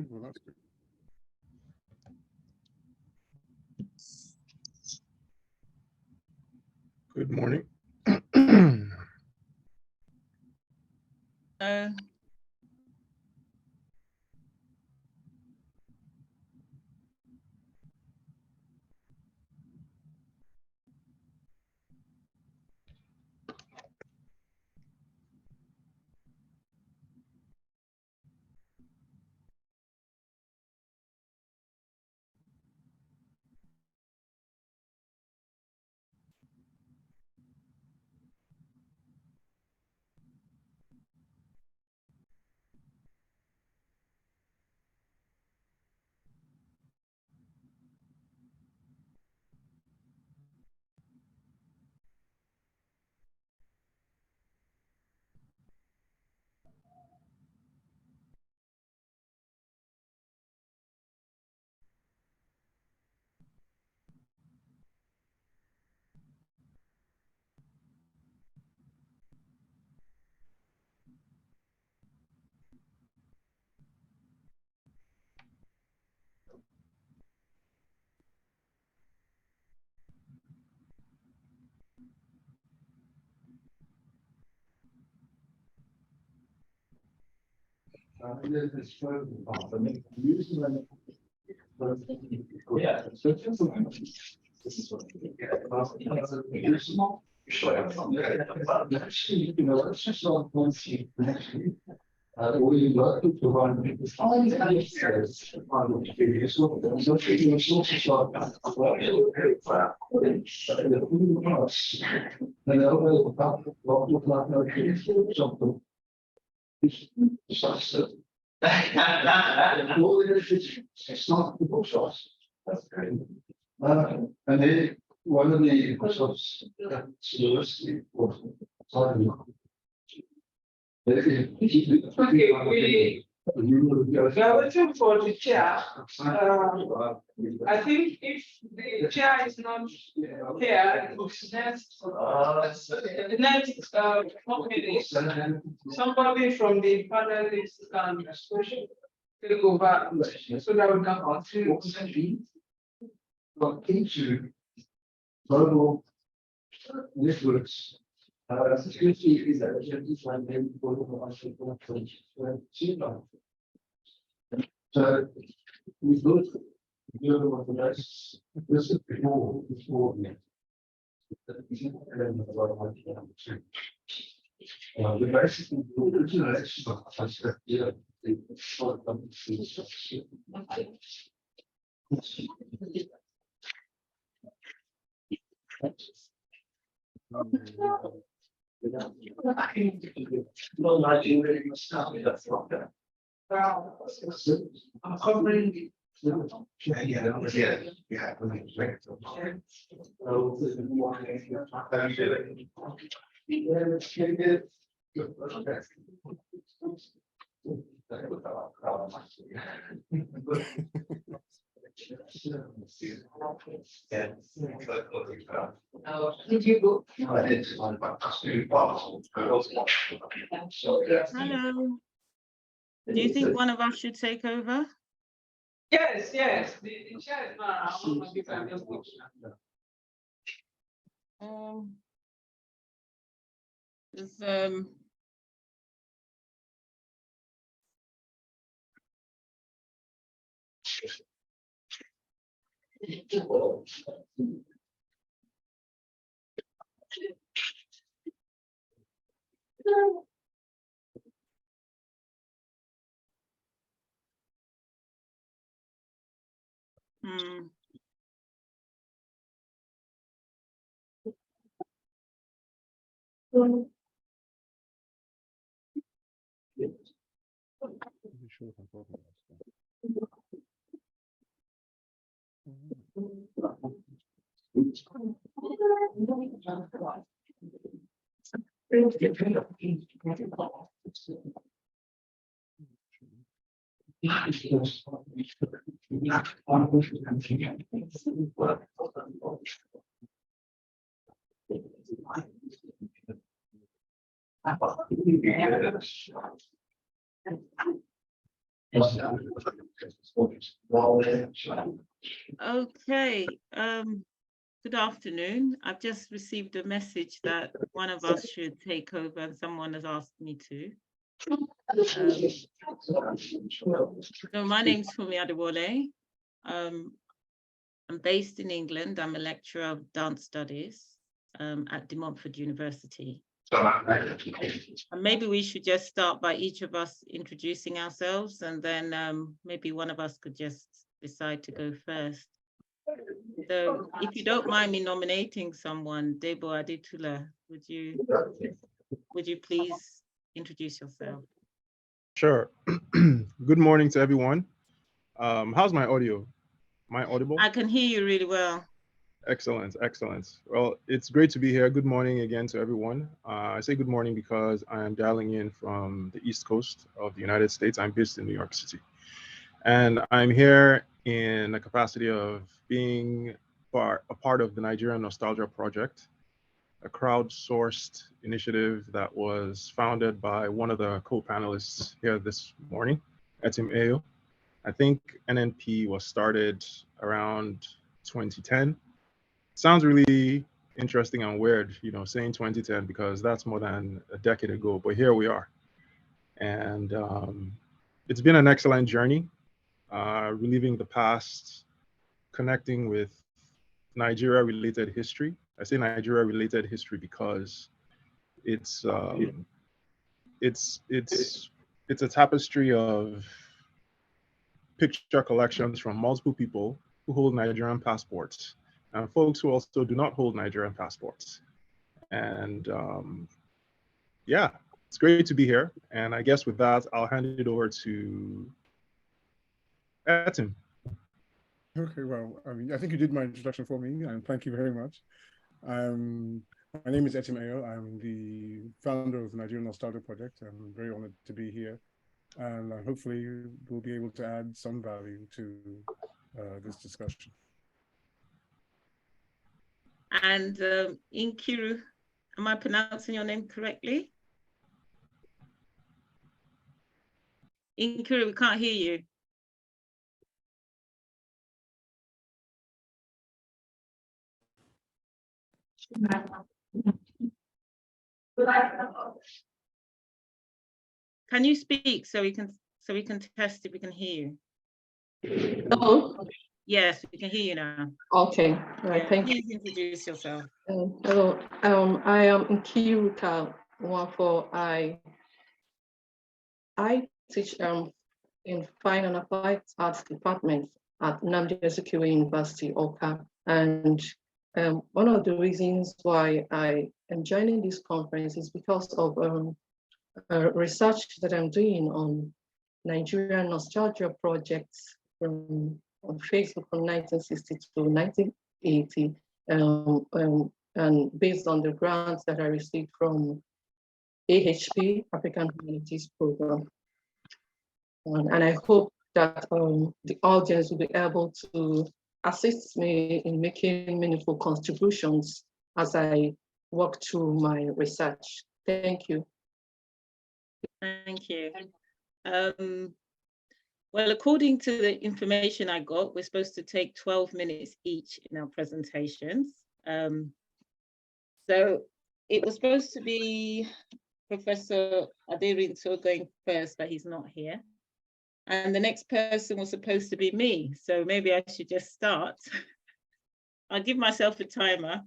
Nigerian? Well, that's good. Good morning. And one of the results Okay, we are waiting for the chair. I think if the chair is not here, the next 4 minutes, somebody from the panelists can take over so that we can continue. into global networks. Security is that so we look at the rest. This is before me. The basic I'm covering Did you go? Hello. Do you think one of us should take over? Yes, yes. The chair is not around. You can just go. There's, Okay, good afternoon. I've just received a message that one of us should take over and someone has asked me to. So my name's Fumi Adewale. I'm based in England. I'm a lecturer of dance studies at De Montfort University. And maybe we should just start by each of us introducing ourselves, and then maybe one of us could just decide to go first. So if you don't mind me nominating someone, Debo Adetula, would you please introduce yourself? Sure. Good morning to everyone. How's my audio? Am I audible? I can hear you really well. Excellent, excellent. Well, it's great to be here. Good morning again to everyone. I say good morning because I am dialing in from the East Coast of the United States. I'm based in New York City. And I'm here in the capacity of being a part of the Nigerian Nostalgia Project, a crowdsourced initiative that was founded by one of the co-panelists here this morning, Etim Ayo. I think NNP was started around 2010. Sounds really interesting and weird, you know, saying 2010 because that's more than a decade ago, but here we are. And it's been an excellent journey, reliving the past, connecting with Nigeria-related history. I say Nigeria-related history because it's a tapestry of picture collections from multiple people who hold Nigerian passports and folks who also do not hold Nigerian passports. And yeah, it's great to be here. And I guess with that, I'll hand it over to Etim. Okay, well, I think you did my introduction for me, and thank you very much. My name is Etim Ayo. I'm the founder of the Nigerian Nostalgia Project. I'm very honored to be here, and hopefully we'll be able to add some value to this discussion. And Nkiru, am I pronouncing your name correctly? Nkiru, we can't hear you. Can you speak so we can test if we can hear you? Hello. Yes, we can hear you now. Okay. Right. Yeah, Thank you. please introduce yourself. Hello. I am Nkiru Nwafo. I teach in Fine and Applied Arts Department at Nnamdi Azikiwe University, Awka. And one of the reasons why I am joining this conference is because of research that I'm doing on Nigerian nostalgia projects on Facebook from 1960 to 1980, and based on the grants that I received from AHP, African Humanities Program. And I hope that the audience will be able to assist me in making meaningful contributions as I walk through my research. Thank you. Thank you. Well, according to the information I got, we're supposed to take 12 minutes each in our presentations. So it was supposed to be Professor Aderinto going first, but he's not here. And the next person was supposed to be me. So maybe I should just start. I'll give myself a timer,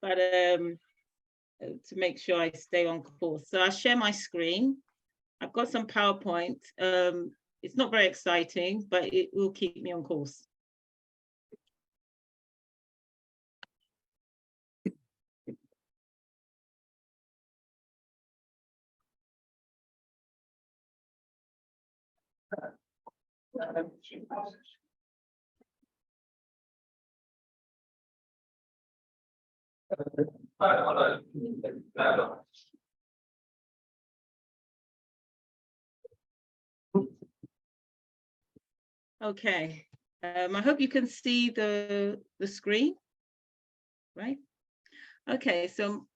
but to make sure I stay on course. So I'll share my screen. I've got some PowerPoint. It's not very exciting, but it will keep me on course. Okay, I hope you can see the screen, right? Okay, so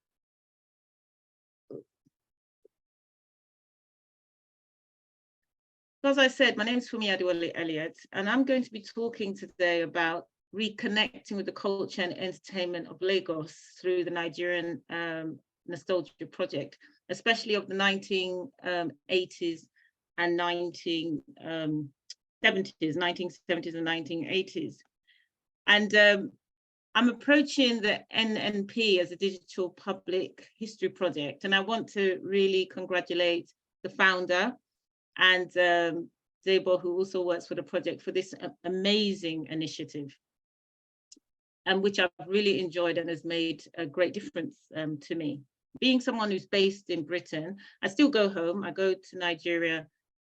So as I said, my name is Fumi Adewale Elliott, and I'm going to be talking today about reconnecting with the culture and entertainment of Lagos through the Nigerian Nostalgia Project, especially of the 1980s and 1970s and 1980s. And I'm approaching the NNP as a digital public history project, and I want to really congratulate the founder and Debo, who also works for the project, for this amazing initiative, and which I've really enjoyed and has made a great difference to me. Being someone who's based in Britain, I still go home. I go to Nigeria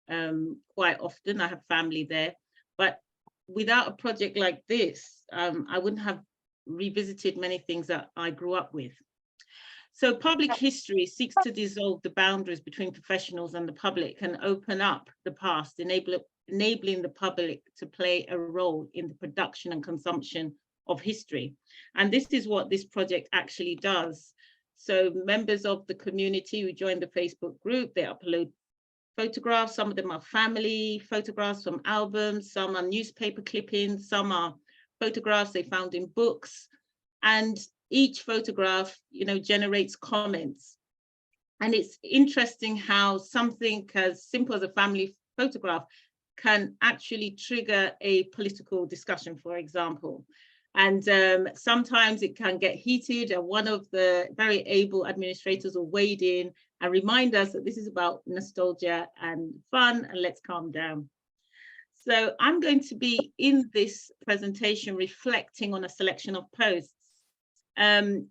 quite often. I have family there, but without a project like this, I wouldn't have revisited many things that I grew up with. So public history seeks to dissolve the boundaries between professionals and the public and open up the past, enabling the public to play a role in the production and consumption of history. And this is what this project actually does. So members of the community who join the Facebook group, they upload photographs. Some of them are family photographs from albums, some are newspaper clippings, some are photographs they found in books. And each photograph, generates comments. And it's interesting how something as simple as a family photograph can actually trigger a political discussion, for example. And sometimes it can get heated, and one of the very able administrators will wade in and remind us that this is about nostalgia and fun, and let's calm down. So I'm going to be in this presentation reflecting on a selection of posts. And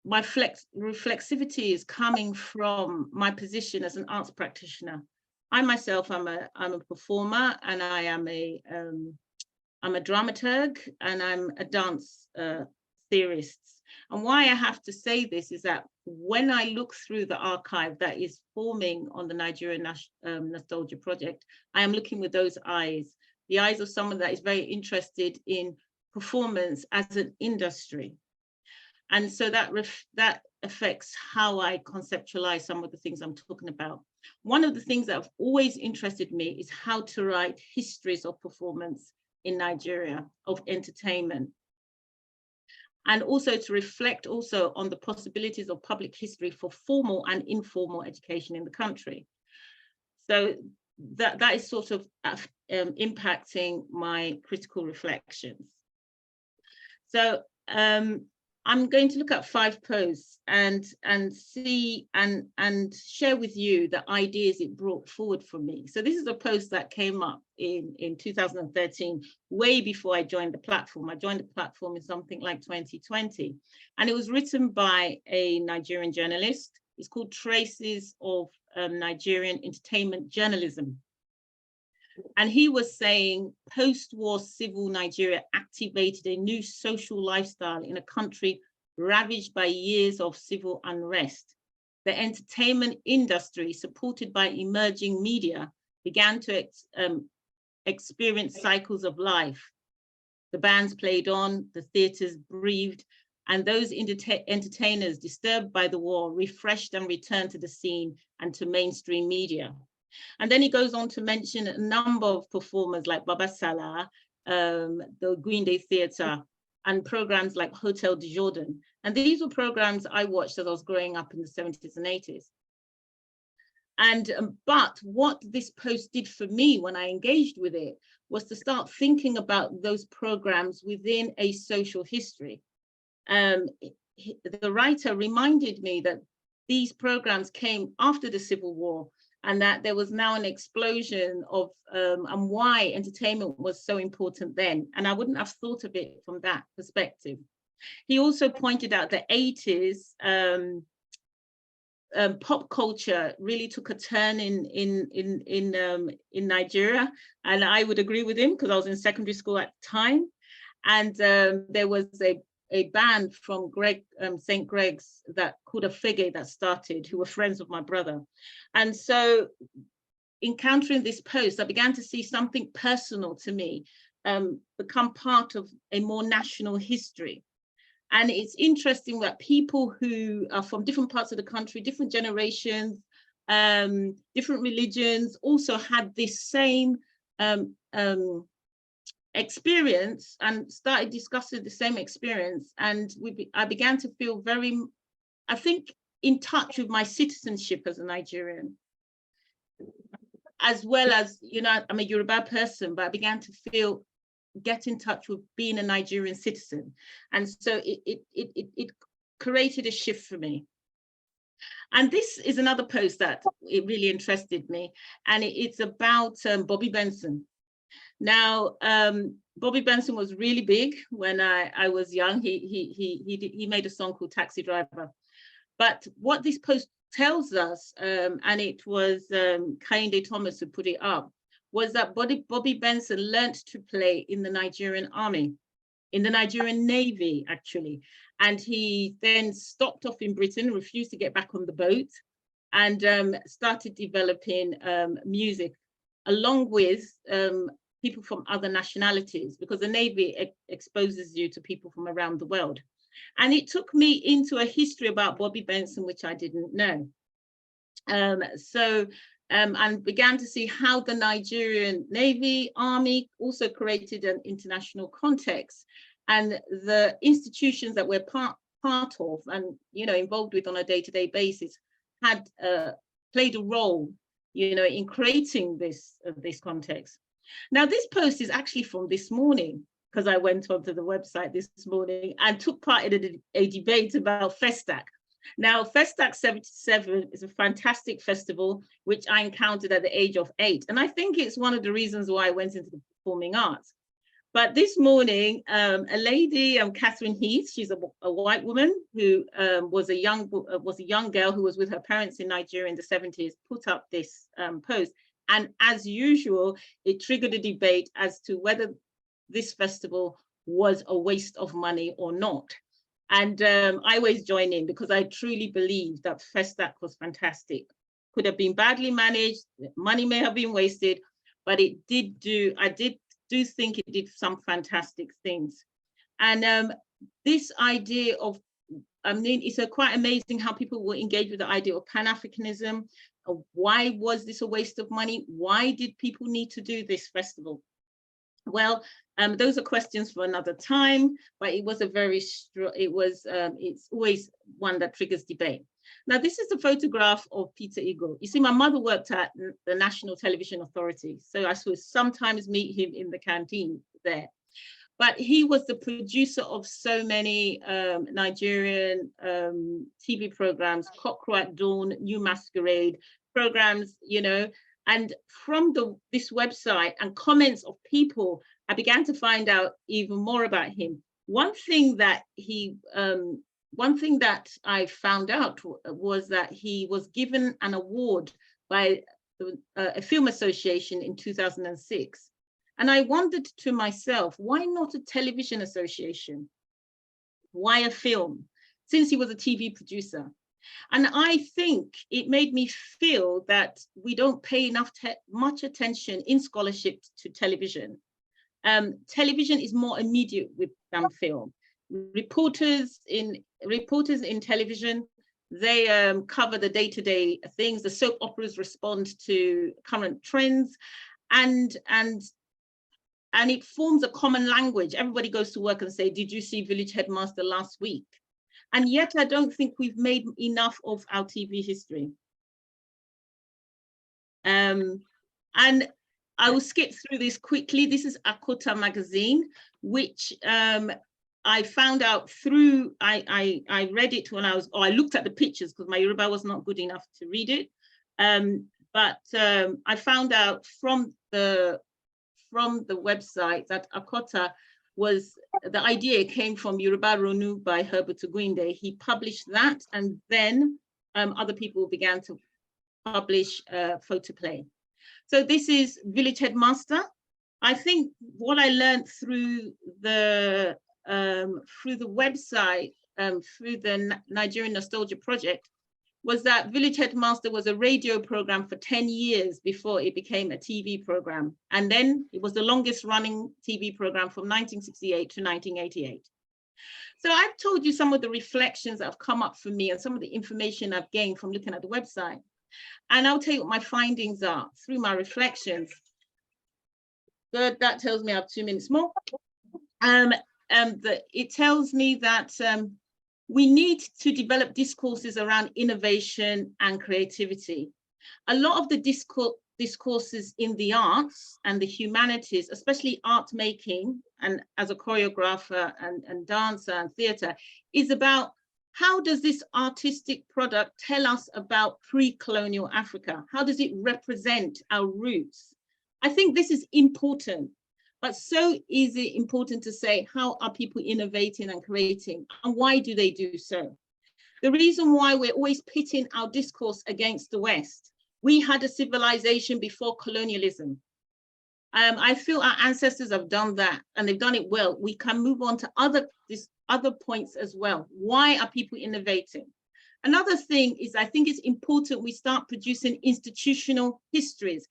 my reflexivity is coming from my position as an arts practitioner. I myself, I'm a performer, and I'm a dramaturg, and I'm a dance theorist. And why I have to say this is that when I look through the archive that is forming on the Nigerian Nostalgia Project, I am looking with those eyes, the eyes of someone that is very interested in performance as an industry. And so that affects how I conceptualize some of the things I'm talking about. One of the things that have always interested me is how to write histories of performance in Nigeria, of entertainment, and also to reflect also on the possibilities of public history for formal and informal education in the country. So that is sort of impacting my critical reflections. So I'm going to look at 5 posts and see and share with you the ideas it brought forward for me. So this is a post that came up in 2013, way before I joined the platform. I joined the platform in something like 2020, and it was written by a Nigerian journalist. It's called Traces of Nigerian Entertainment Journalism. And he was saying post-war civil Nigeria activated a new social lifestyle in a country ravaged by years of civil unrest. The entertainment industry, supported by emerging media, began to experience cycles of life. The bands played on, the theaters breathed, and those entertainers disturbed by the war refreshed and returned to the scene and to mainstream media. And then he goes on to mention a number of performers like Baba Salah, the Green Day Theatre, and programs like Hotel de Jordan. And these were programs I watched as I was growing up in the 70s and 80s. And but what this post did for me when I engaged with it was to start thinking about those programs within a social history. The writer reminded me that these programs came after the Civil War, and that there was now an explosion of and why entertainment was so important then. And I wouldn't have thought of it from that perspective. He also pointed out the 80s, pop culture really took a turn in Nigeria, and I would agree with him because I was in secondary school at the time, and there was a band from St. Greg's that called Afege that started, who were friends of my brother. And so encountering this post, I began to see something personal to me become part of a more national history. And it's interesting that people who are from different parts of the country, different generations, different religions also had this same experience and started discussing the same experience. And I began to feel very, I think, in touch with my citizenship as a Nigerian, as well as, you know, I'm a Yoruba person, but I began to get in touch with being a Nigerian citizen. And so it created a shift for me. And this is another post that it really interested me, and it's about Bobby Benson. Now, Bobby Benson was really big when I was young. He made a song called Taxi Driver. But what this post tells us, and it was Kehinde Thomas who put it up, was that Bobby Benson learned to play in the Nigerian army, in the Nigerian Navy, actually. And he then stopped off in Britain, refused to get back on the boat, and started developing music along with people from other nationalities, because the Navy exposes you to people from around the world. And it took me into a history about Bobby Benson, which I didn't know. And began to see how the Nigerian Navy, Army also created an international context, and the institutions that we're part of and, you know, involved with on a day-to-day basis had played a role, you know, in creating this context. Now, this post is actually from this morning, because I went onto the website this morning and took part in a debate about Festac. Now, Festac 77 is a fantastic festival, which I encountered at the age of 8. And I think it's one of the reasons why I went into the performing arts. But this morning, a lady, Catherine Heath, she's a white woman who was a young girl who was with her parents in Nigeria in the 70s, put up this post. And as usual, it triggered a debate as to whether this festival was a waste of money or not. And I always join in, because I truly believe that Festac was fantastic. Could have been badly managed, money may have been wasted, but I did think it did some fantastic things. And this idea of, I mean, it's quite amazing how people will engage with the idea of Pan-Africanism. Why was this a waste of money? Why did people need to do this festival? Well, those are questions for another time, but it was it's always one that triggers debate. Now, this is a photograph of Peter Eagle. You see, my mother worked at the National Television Authority, so I would sometimes meet him in the canteen there. But he was the producer of so many Nigerian TV programs, Cockcrow at Dawn, New Masquerade programs, you know. And from this website and comments of people, I began to find out even more about him. One thing that I found out was that he was given an award by a film association in 2006. And I wondered to myself, why not a television association? Why a film? Since he was a TV producer. And I think it made me feel that we don't pay much attention in scholarship to television. Television is more immediate than film. Reporters in television, they cover the day-to-day things. The soap operas respond to current trends, and it forms a common language. Everybody goes to work and say, "Did you see Village Headmaster last week?" And yet I don't think we've made enough of our TV history. And I will skip through this quickly. This is Akota magazine, which I found out through, I read it when I looked at the pictures because my Yoruba was not good enough to read it. But I found out from the website that Akota the idea came from Yoruba Ronu by Herbert Ogunde. He published that, and then other people began to publish photoplay. So this is Village Headmaster. I think what I learned through the website, through the Nigerian Nostalgia Project, was that Village Headmaster was a radio program for 10 years before it became a TV program. And then it was the longest running TV program from 1968 to 1988. So I've told you some of the reflections that have come up for me and some of the information I've gained from looking at the website. And I'll tell you what my findings are through my reflections. Good, that tells me I have 2 minutes more. It tells me that we need to develop discourses around innovation and creativity. A lot of the discourses in the arts and the humanities, especially art making, and as a choreographer and dancer and theatre, is about how does this artistic product tell us about pre-colonial Africa? How does it represent our roots? I think this is important, but so is it important to say, how are people innovating and creating, and why do they do so? The reason why we're always pitting our discourse against the West, we had a civilization before colonialism. I feel our ancestors have done that and they've done it well. We can move on to other points as well. Why are people innovating? Another thing is, I think it's important we start producing institutional histories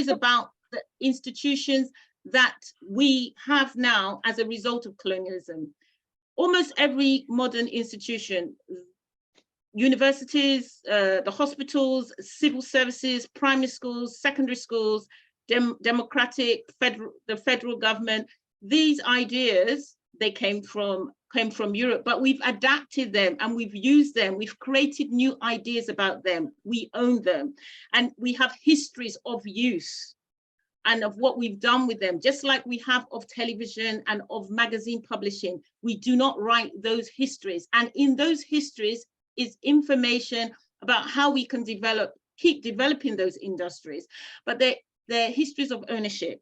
about the institutions that we have now as a result of colonialism. Almost every modern institution, universities, the hospitals, civil services, primary schools, secondary schools, the federal government, these ideas, they came from Europe, but we've adapted them and we've used them. We've created new ideas about them. We own them, and we have histories of use and of what we've done with them, just like we have of television and of magazine publishing. We do not write those histories, and in those histories is information about how we can keep developing those industries, but they're histories of ownership.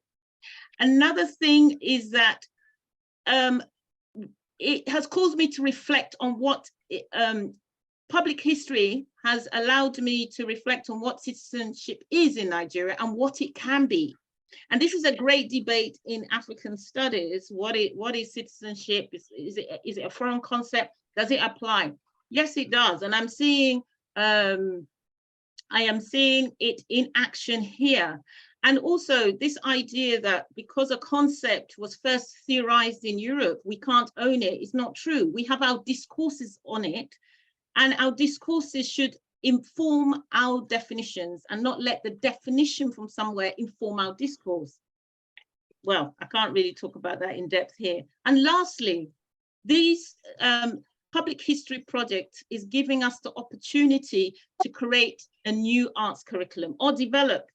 Another thing is that it has caused me to reflect on what public history has allowed me to reflect on what citizenship is in Nigeria and what it can be. And this is a great debate in African studies. What is citizenship? Is it a foreign concept? Does it apply? Yes, it does. And I am seeing it in action here. And also this idea that because a concept was first theorized in Europe, we can't own it, is not true. We have our discourses on it, and our discourses should inform our definitions and not let the definition from somewhere inform our discourse. Well, I can't really talk about that in depth here. And lastly, these public history project is giving us the opportunity to create a new arts curriculum or develop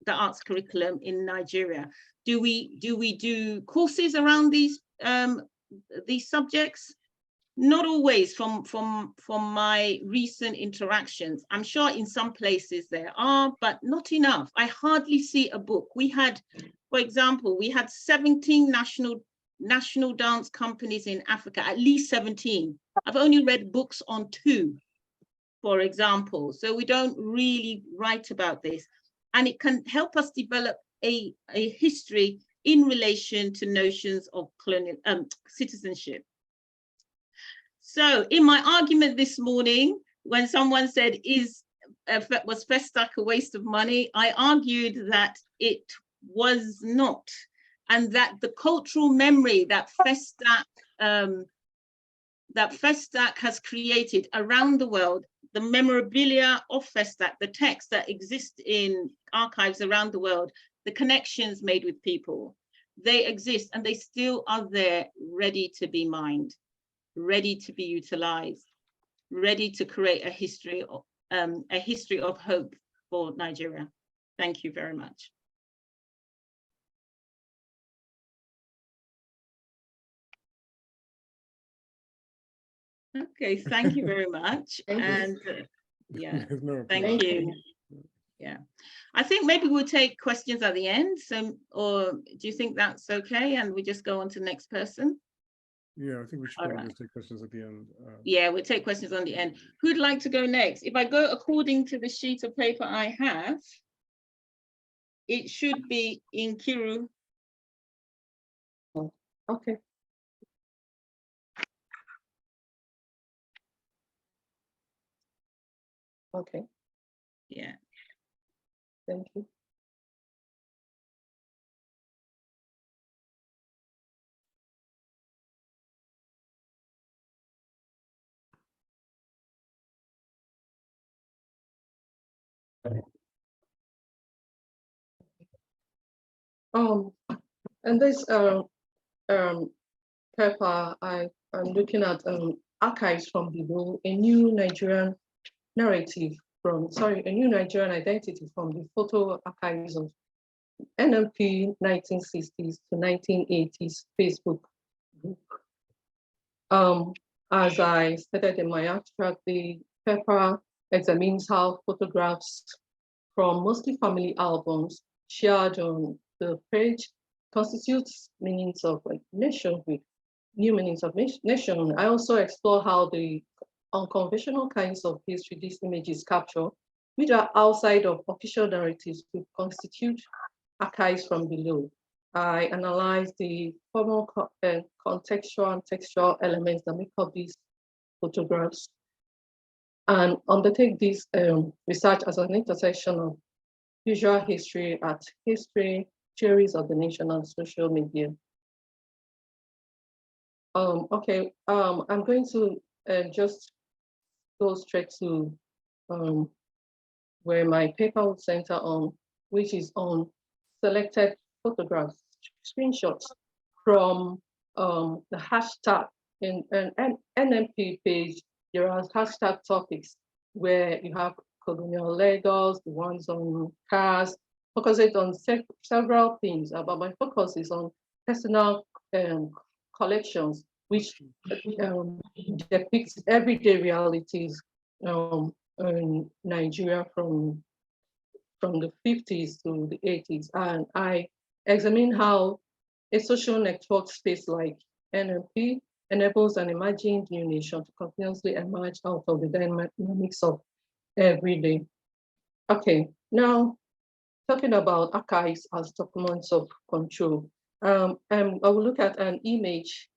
the arts curriculum in Nigeria. Do we do courses around these subjects? Not always from my recent interactions. I'm sure in some places there are, but not enough. I hardly see a book. We had, for example, we had 17 national dance companies in Africa, at least 17. I've only read books on 2, for example. So we don't really write about this. And it can help us develop a history in relation to notions of colonial citizenship. So in my argument this morning, when someone said, was Festac a waste of money? I argued that it was not, and that the cultural memory that Festac has created around the world, the memorabilia of Festac, the texts that exist in archives around the world, the connections made with people, they exist and they still are there, ready to be mined, ready to be utilized, ready to create a history of hope for Nigeria. Thank you very much. Okay, thank you very much. And yeah, thank you. Yeah, I think maybe we'll take questions at the end. So, or do you think that's okay? And we just go on to the next person? Yeah, I think we should probably just take questions at the end. Yeah, we'll take questions on the end. Who'd like to go next? If I go according to the sheet of paper I have, it should be Nkiru. Okay. Okay, Yeah. thank you. And this paper, I'm looking at archives from below, a new Nigerian narrative a new Nigerian identity from the photo archives of NMP 1960s to 1980s Facebook group. As I stated in my abstract, the paper examines how photographs from mostly family albums shared on the page constitutes meanings of nation with new meanings of nation. I also explore how the unconventional kinds of history these images capture, which are outside of official narratives, could constitute archives from below. I analyze the formal contextual and textual elements that make up these photographs and undertake this research as an intersection of visual history, art history, theories of the nation, and social media. I'm going to just go straight to where my paper would center on, which is on selected photographs, screenshots from the hashtag in an NMP page. There are hashtag topics where you have colonial Lagos, the ones on cars, focusing on several themes, but my focus is on personal collections, which depicts everyday realities in Nigeria from the 50s to the 80s. And I examine how a social network space like NMP enables an imagined new nation to continuously emerge out of the dynamics of every day. Okay, now talking about archives as documents of control. I will look at an image,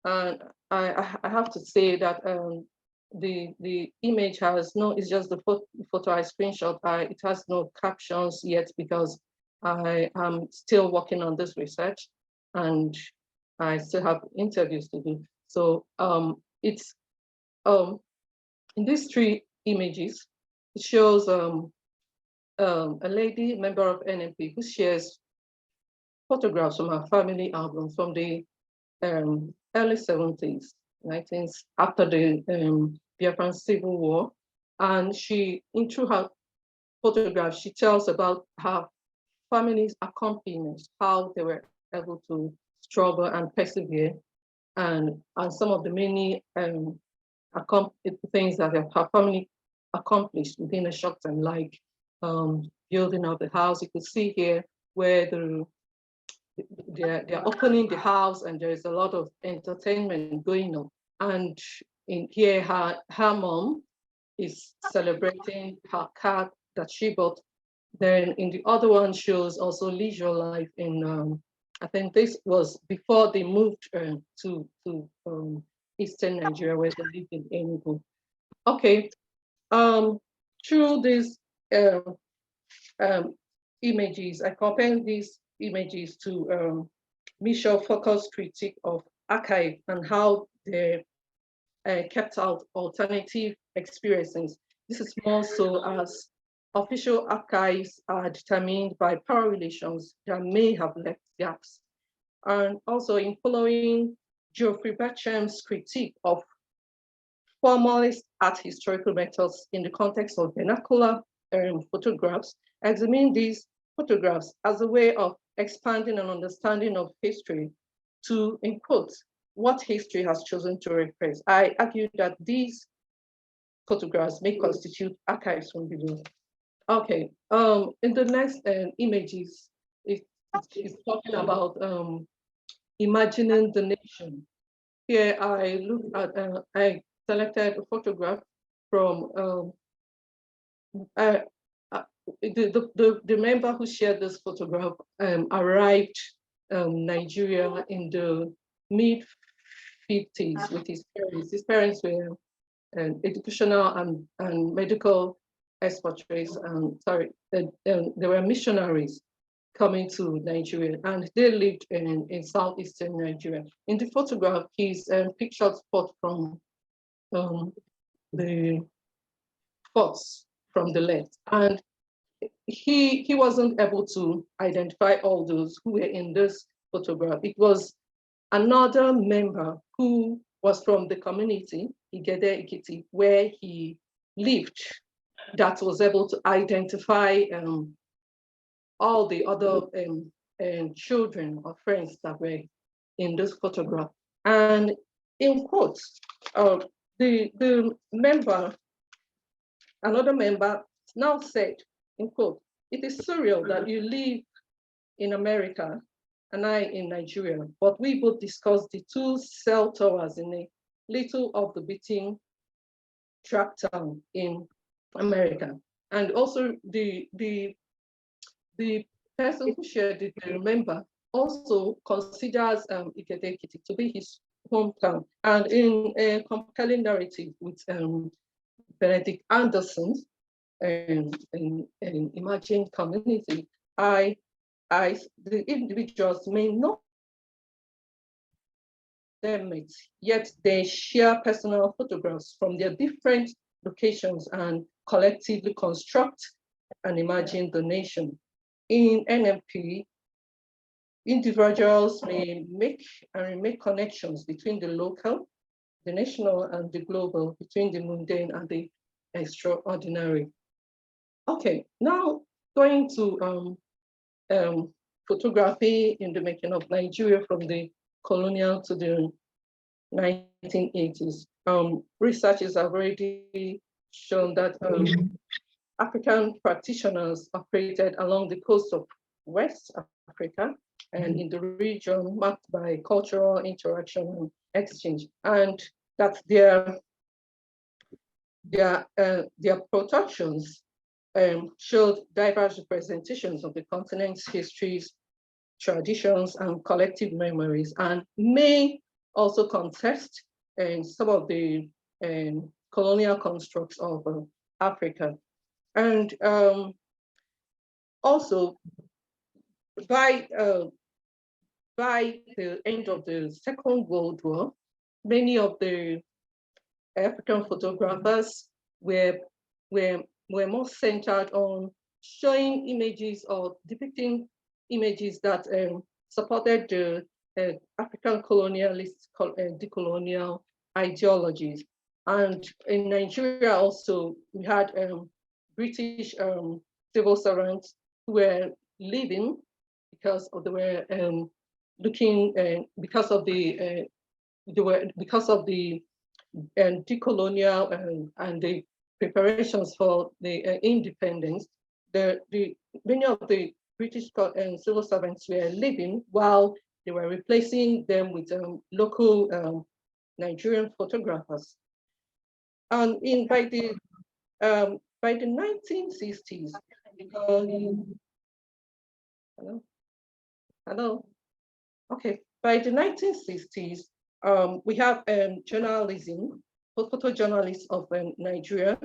and I have to say that the image has no, it's just the photo I screenshot. It has no captions yet because I am still working on this research and I still have interviews to do. So it's in these three images, it shows a lady, member of NMP, who shares photographs from her family album from the early 70s, after the Biafran Civil War. And through her photographs, she tells about her family's accomplishments, how they were able to struggle and persevere, and some of the many things that her family accomplished within a short time, like building of the house. You could see here where they're opening the house and there is a lot of entertainment going on. And in here, her mom is celebrating her cat that she bought. Then in the other one shows also leisure life in, I think this was before they moved to Eastern Nigeria, where they lived in Enugu. Okay, through these images, I compare these images to Michel Foucault's critique of archive and how they kept out alternative experiences. This is more so as official archives are determined by power relations that may have left gaps. And also in following Geoffrey Bacham's critique of formalist art historical methods in the context of vernacular photographs, examine these photographs as a way of expanding an understanding of history to, in quotes, what history has chosen to repress. I argue that these photographs may constitute archives from below. Okay, in the next images, it's talking about imagining the nation. Here I look at, I selected a photograph from the member who shared this photograph arrived Nigeria in the mid-50s with his parents. His parents were educational and medical expatriates, they were missionaries coming to Nigeria, and they lived in southeastern Nigeria. In the photograph, he's pictured spot from the forts from the left. And he wasn't able to identify all those who were in this photograph. It was another member who was from the community, Igede Ikiti, where he lived, that was able to identify all the other children or friends that were in this photograph. And in quotes, the member, another member now said, in quote, "It is surreal that you live in America and I in Nigeria, but we both discussed the two cell towers in a little of the beating track town in America." And also the person who shared it, I remember, also considers Ikede Ekiti to be his hometown. And in a compelling narrative with Benedict Anderson in Imagined Community, the individuals may not them mates, yet they share personal photographs from their different locations and collectively construct and imagine the nation. In NMP, individuals may make and remake connections between the local, the national, and the global, between the mundane and the extraordinary. Okay, now going to photography in the making of Nigeria from the colonial to the 1980s. Researchers have already shown that African practitioners operated along the coast of West Africa and in the region marked by cultural interaction and exchange, and that their productions showed diverse representations of the continent's histories, traditions, and collective memories, and may also contest some of the colonial constructs of Africa. And also, by the end of the Second World War, many of the African photographers were more centered on showing images or depicting images that supported the African colonialist decolonial ideologies. And in Nigeria also, we had British civil servants who were leaving because they were looking because of the decolonial and the preparations for the independence. Many of the British civil servants were leaving while they were replacing them with local Nigerian photographers. And by the 1960s, hello, okay. By the 1960s, we have journalism, photojournalists of Nigerian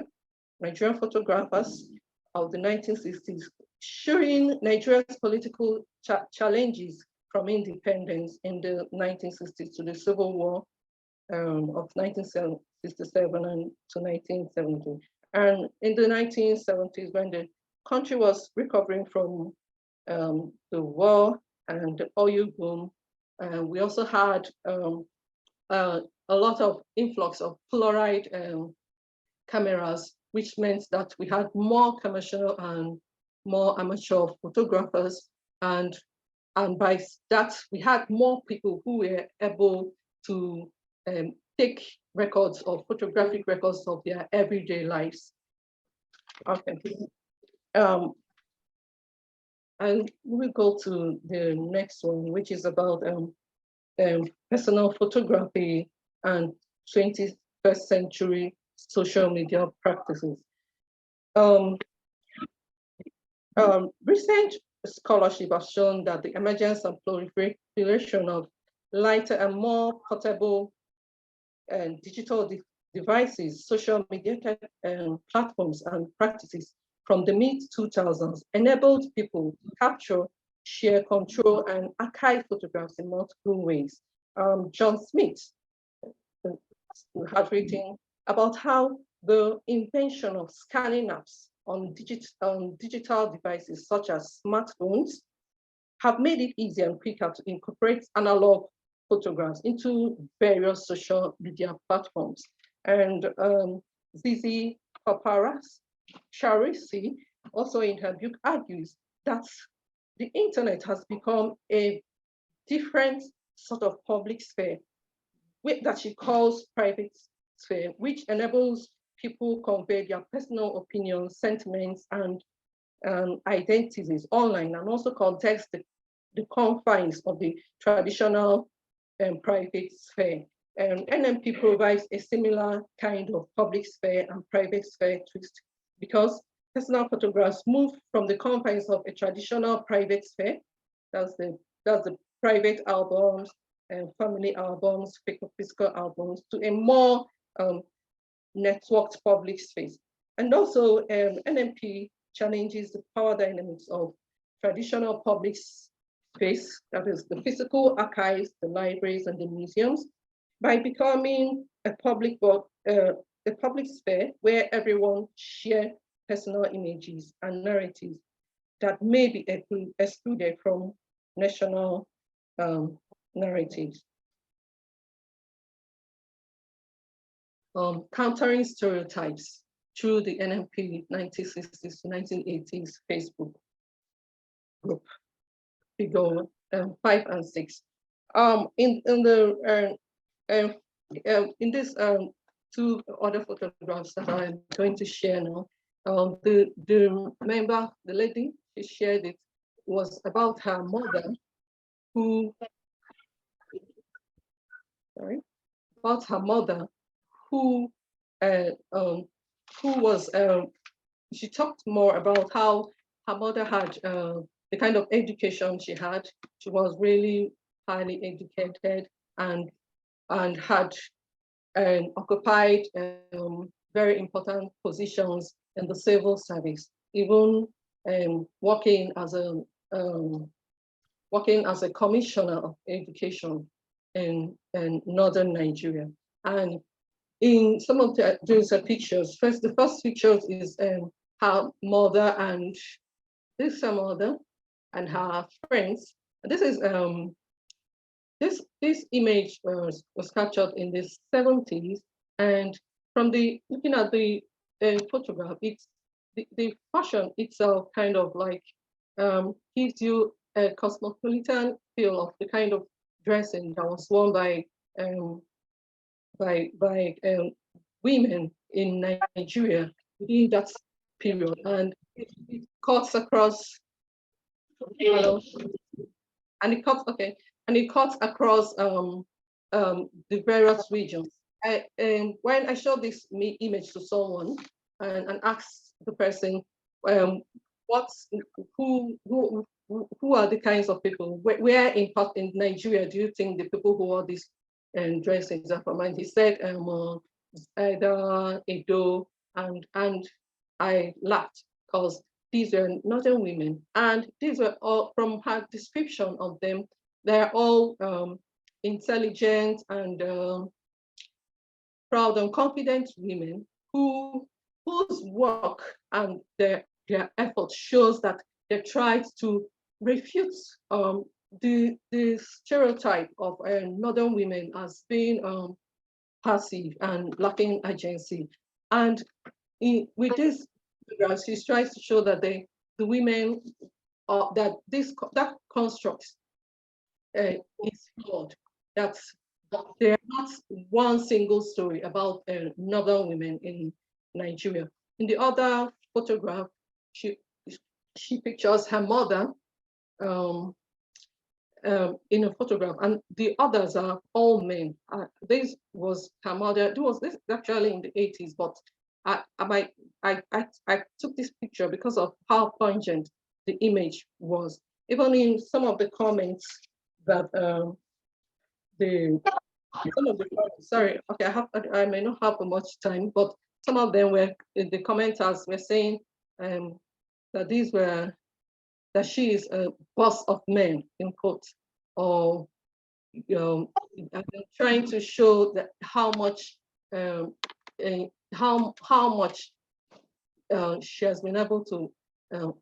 photographers of the 1960s, showing Nigeria's political challenges from independence in the 1960s to the Civil War of 1967 and to 1970. And in the 1970s, when the country was recovering from the war and the oil boom, we also had a lot of influx of Polaroid cameras, which meant that we had more commercial and more amateur photographers, and by that we had more people who were able to take records or photographic records of their everyday lives. Okay. And we go to the next one, which is about personal photography and 21st century social media practices. Recent scholarship has shown that the emergence and proliferation of lighter and more portable digital devices, social media platforms and practices from the mid-2000s enabled people to capture, share, control, and archive photographs in multiple ways. John Smith had written about how the invention of scanning apps on digital devices such as smartphones have made it easier and quicker to incorporate analog photographs into various social media platforms. And Zizi Paparas Charisi, also in her book, argues that the internet has become a different sort of public sphere that she calls private sphere, which enables people convey their personal opinions, sentiments, and identities online, and also contest the confines of the traditional private sphere. NMP provides a similar kind of public sphere and private sphere twist because personal photographs move from the confines of a traditional private sphere, that's the private albums and family albums, physical albums, to a more networked public space. And also NMP challenges the power dynamics of traditional public space, that is the physical archives, the libraries, and the museums, by becoming a public sphere where everyone shares personal images and narratives that may be excluded from national narratives. Countering stereotypes through the NMP 1960s to 1980s Facebook group, figure 5 and 6. In this two other photographs that I'm going to share now, the member, the lady, she shared it, was about her mother who, about her mother who was, she talked more about how her mother had the kind of education she had. She was really highly educated and had occupied very important positions in the civil service, even working as a commissioner of education in northern Nigeria. And in some of those pictures, the first picture is her mother and this her mother and her friends. This is this image was captured in the 70s, and from looking at the photograph, it's the fashion itself kind of like gives you a cosmopolitan feel of the kind of dressing that was worn by women in Nigeria within that period, and it cuts across. Hello. And it cuts across the various regions. When I showed this image to someone and asked the person, who are the kinds of people? Where in Nigeria do you think the people who wore these dressings are from? And he said, either Edo, and I laughed because these were northern women, and these were all, from her description of them, they're all intelligent and proud and confident women whose work and their effort shows that they tried to refute the stereotype of northern women as being passive and lacking agency. And with this, she tries to show that the women that construct is flawed. That there are not one single story about northern women in Nigeria. In the other photograph, she pictures her mother in a photograph, and the others are all men. This was her mother. This actually in the 80s, but I took this picture because of how pungent the image was. Even in some of the comments that sorry, okay, I may not have much time, but some of them were, the commenters were saying that that she is a boss of men, in quotes, or I've been trying to show that how much she has been able to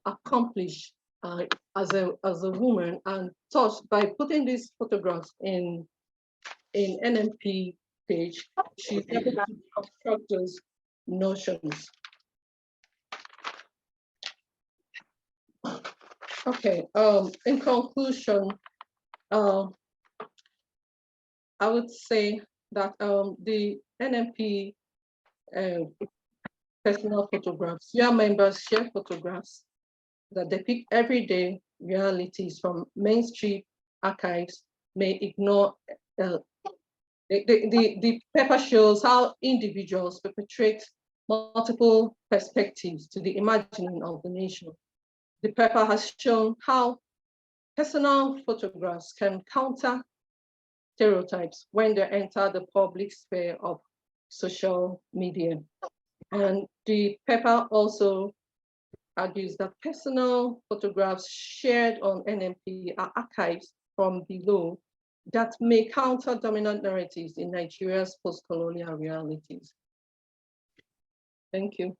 accomplish as a woman, and thus by putting these photographs in NMP page, she's able to construct those notions. Okay, in conclusion, I would say that the NMP personal photographs, your members share photographs that depict everyday realities from mainstream archives may ignore. The paper shows how individuals perpetrate multiple perspectives to the imagining of the nation. The paper has shown how personal photographs can counter stereotypes when they enter the public sphere of social media. And the paper also argues that personal photographs shared on NMP are archives from below that may counter dominant narratives in Nigeria's post-colonial realities. Thank you.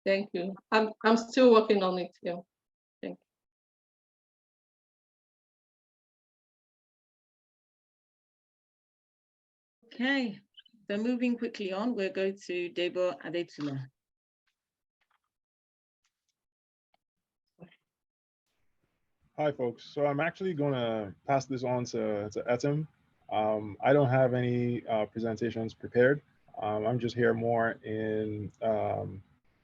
Thank you. I'm still working on it. Yeah. Thank you. Okay, so moving quickly on, we'll go to Debo Adetula. Hi, folks. So I'm actually going to pass this on to Etim. I don't have any presentations prepared. I'm just here more in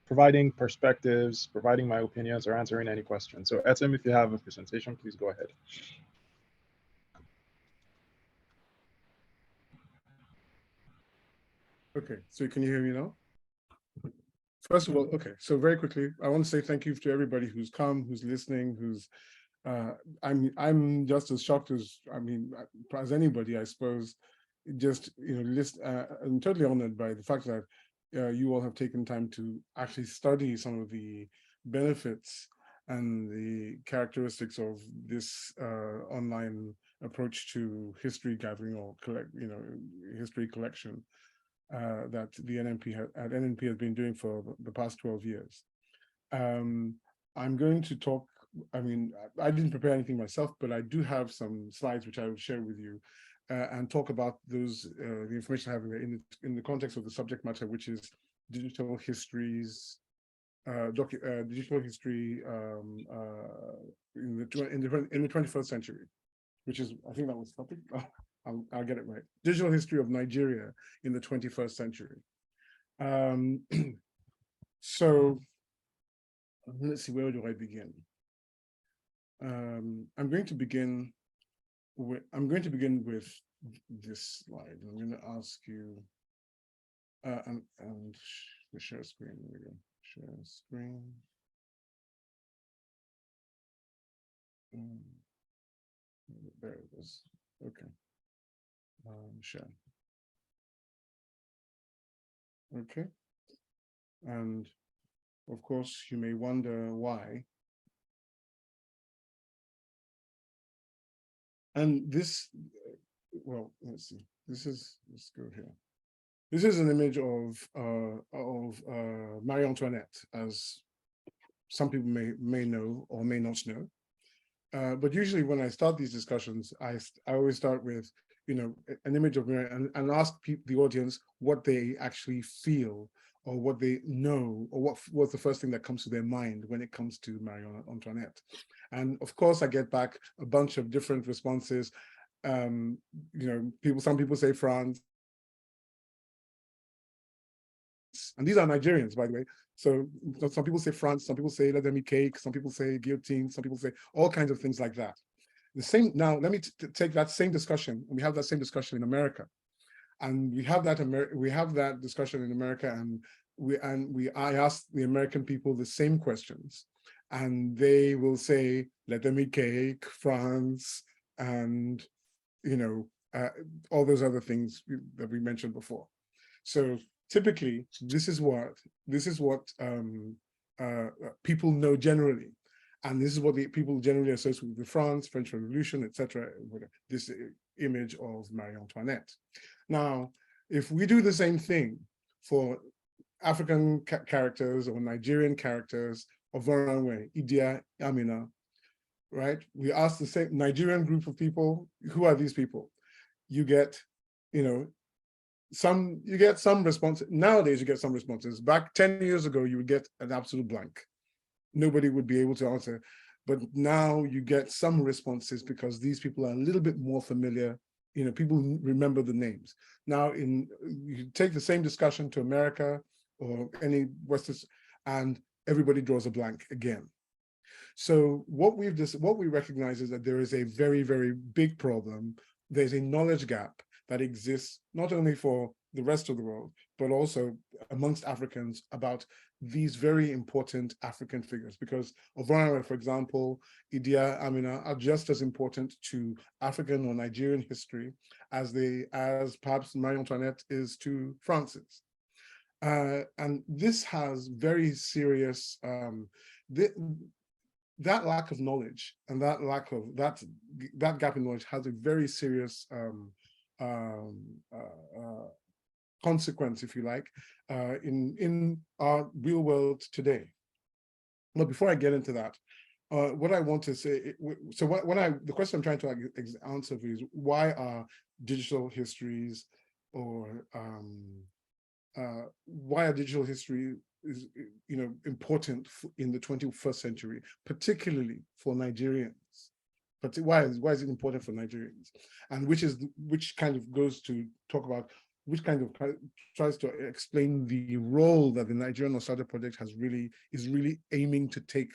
providing perspectives, providing my opinions, or answering any questions. So Etim, if you have a presentation, please go ahead. Okay, so can you hear me now? First of all, okay, so very quickly, I want to say thank you to everybody who's come, who's listening, who's I'm just as shocked as anybody, I suppose. Just I'm totally honored by the fact that you all have taken time to actually study some of the benefits and the characteristics of this online approach to history gathering or history collection that the NMP has been doing for the past 12 years. I'm going to talk. I didn't prepare anything myself, but I do have some slides which I will share with you and talk about those the information I have in the context of the subject matter, which is digital histories, digital history in the 21st century, which is, I think that was the topic. I'll get it right. Digital history of Nigeria in the 21st century. So let's see, where do I begin? I'm going to begin with this slide. I'm going to ask you and the share screen. There we go. Share screen. There it is. Okay. Share. Okay. And of course, you may wonder why. And this, well, let's see. Let's go here. This is an image of Marie Antoinette, as some people may know or may not know. But usually when I start these discussions, I always start with, an image of Marie and ask the audience what they actually feel or what they know, or what was the first thing that comes to their mind when it comes to Marie Antoinette. And of course, I get back a bunch of different responses. Some people say France. And these are Nigerians, by the way. So some people say France, some people say let them eat cake, some people say guillotine, some people say all kinds of things like that. The same, now let me take that same discussion, and we have that same discussion in America. And we have that discussion in America, and I ask the American people the same questions, and they will say, let them eat cake, France, and all those other things that we mentioned before. So typically, this is what people know generally, and this is what the people generally associate with France, French Revolution, etc. This image of Marie Antoinette. Now, if we do the same thing for African characters or Nigerian characters of Varanwe, Idia, Amina, right? We ask the same Nigerian group of people, who are these people? You get, some responses. Nowadays, you get some responses. Back 10 years ago, you would get an absolute blank. Nobody would be able to answer. But now you get some responses because these people are a little bit more familiar. People remember the names. Now, you take the same discussion to America or any Western, and everybody draws a blank again. So what we recognize is that there is a very, very big problem. There's a knowledge gap that exists not only for the rest of the world, but also amongst Africans about these very important African figures. Because Ovorare, for example, Idia Amina are just as important to African or Nigerian history as perhaps Marie Antoinette is to Francis. And this has very serious, that lack of knowledge and that gap in knowledge has a very serious consequence, if you like, in our real world today. But before I get into that, what I want to say, the question I'm trying to answer is, why are digital histories, or why are digital history is important in the 21st century, particularly for Nigerians? But why is it important for Nigerians? And which kind of goes to talk about, which kind of tries to explain the role that the Nigerian Nostalgia Project is really aiming to take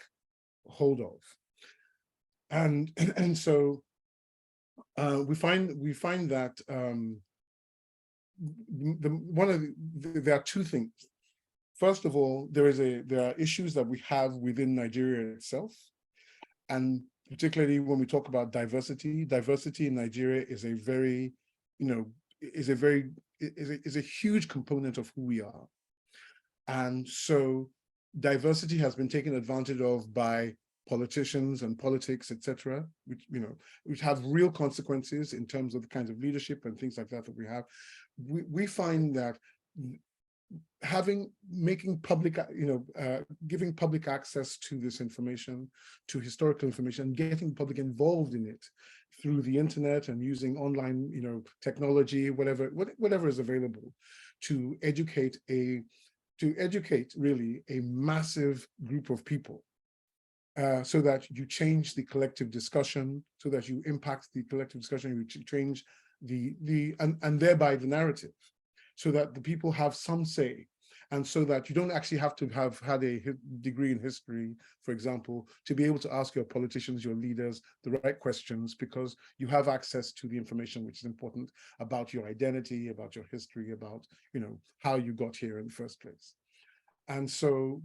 hold of. And so we find that there are two things. First of all, there are issues that we have within Nigeria itself, and particularly when we talk about diversity in Nigeria is a huge component of who we are. And so diversity has been taken advantage of by politicians and politics, etc., which have real consequences in terms of the kinds of leadership and things like that we have. We find that giving public access to this information, to historical information, getting the public involved in it through the internet and using online, technology, whatever is available, to educate really a massive group of people, so that you change the collective discussion, so that you impact the collective discussion, you change and thereby the narrative, so that the people have some say, and so that you don't actually have to have had a degree in history, for example, to be able to ask your politicians, your leaders, the right questions, because you have access to the information which is important about your identity, about your history, about how you got here in the first place. And so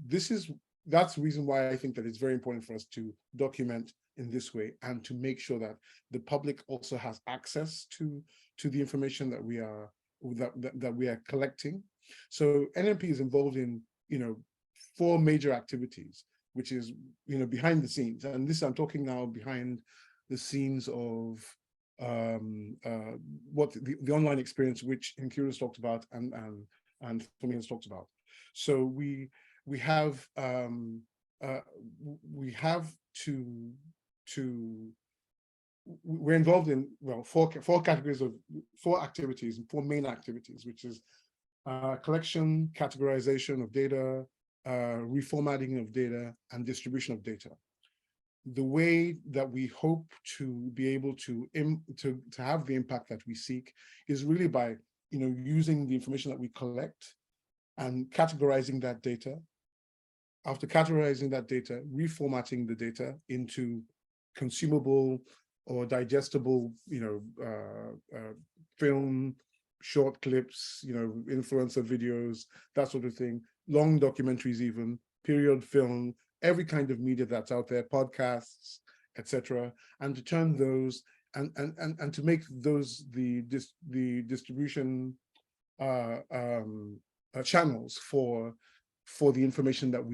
that's the reason why I think that it's very important for us to document in this way, and to make sure that the public also has access to the information that we are collecting. So NMP is involved in 4 major activities, which is behind the scenes, and this I'm talking now behind the scenes of what the online experience, which Nkiru's talked about and Fumi has talked about. So we're involved in 4 activities and 4 main activities, which is collection, categorization of data, reformatting of data, and distribution of data. The way that we hope to be able to have the impact that we seek is really by using the information that we collect and categorizing that data. After categorizing that data, reformatting the data into consumable or digestible, film, short clips, influencer videos, that sort of thing, long documentaries, even period film, every kind of media that's out there, podcasts, etc., and to turn those and to make those the distribution channels for the information that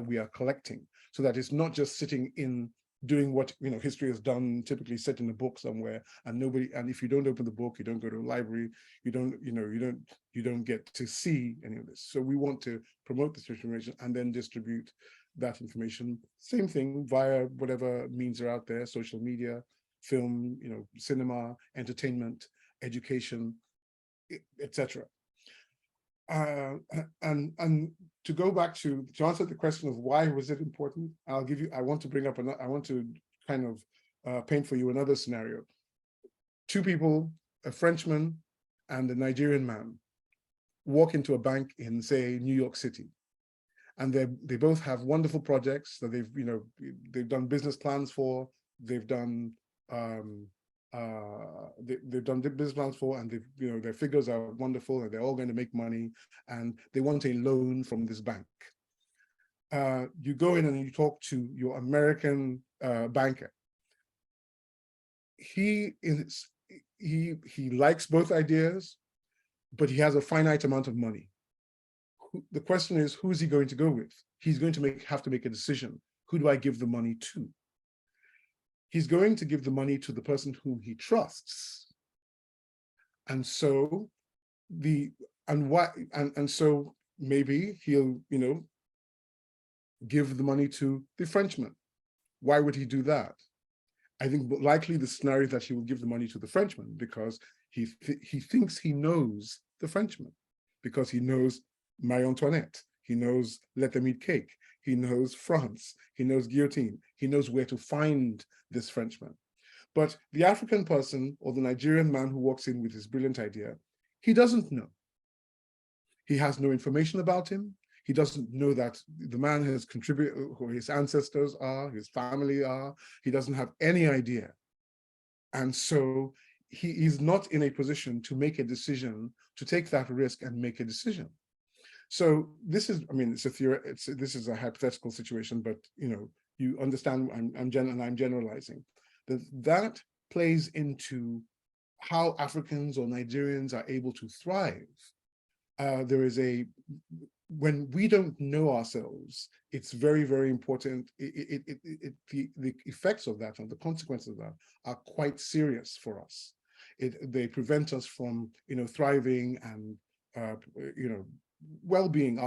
we are collecting, so that it's not just sitting in doing what history has done, typically set in a book somewhere, and if you don't open the book, you don't go to a library, you don't get to see any of this. So we want to promote this information and then distribute that information. Same thing via whatever means are out there: social media, film, cinema, entertainment, education, etc. And to go back to answer the question of why was it important, I want to bring up I want to kind of paint for you another scenario. Two people, a Frenchman and a Nigerian man, walk into a bank in, say, New York City, and they both have wonderful projects that they've done business plans for, they've done they've done business plans for, and their figures are wonderful, and they're all going to make money, and they want a loan from this bank. You go in and you talk to your American banker. He likes both ideas, but he has a finite amount of money. The question is, who's he going to go with? He's going to have to make a decision. Who do I give the money to? He's going to give the money to the person whom he trusts. And so so maybe he'll, give the money to the Frenchman. Why would he do that? I think likely the scenario that he will give the money to the Frenchman because he thinks he knows the Frenchman, because he knows Marie Antoinette, he knows Let Them Eat Cake, he knows France, he knows guillotine, he knows where to find this Frenchman. But the African person or the Nigerian man who walks in with his brilliant idea, he doesn't know. He has no information about him. He doesn't know that the man has contributed, who his ancestors are, his family are. He doesn't have any idea. And so he is not in a position to make a decision, to take that risk and make a decision. So this is, it's a theory, this is a hypothetical situation, but you understand I'm generalizing. That plays into how Africans or Nigerians are able to thrive. When we don't know ourselves, it's very, very important. The effects of that and the consequences of that are quite serious for us. They prevent us from, thriving and, our well-being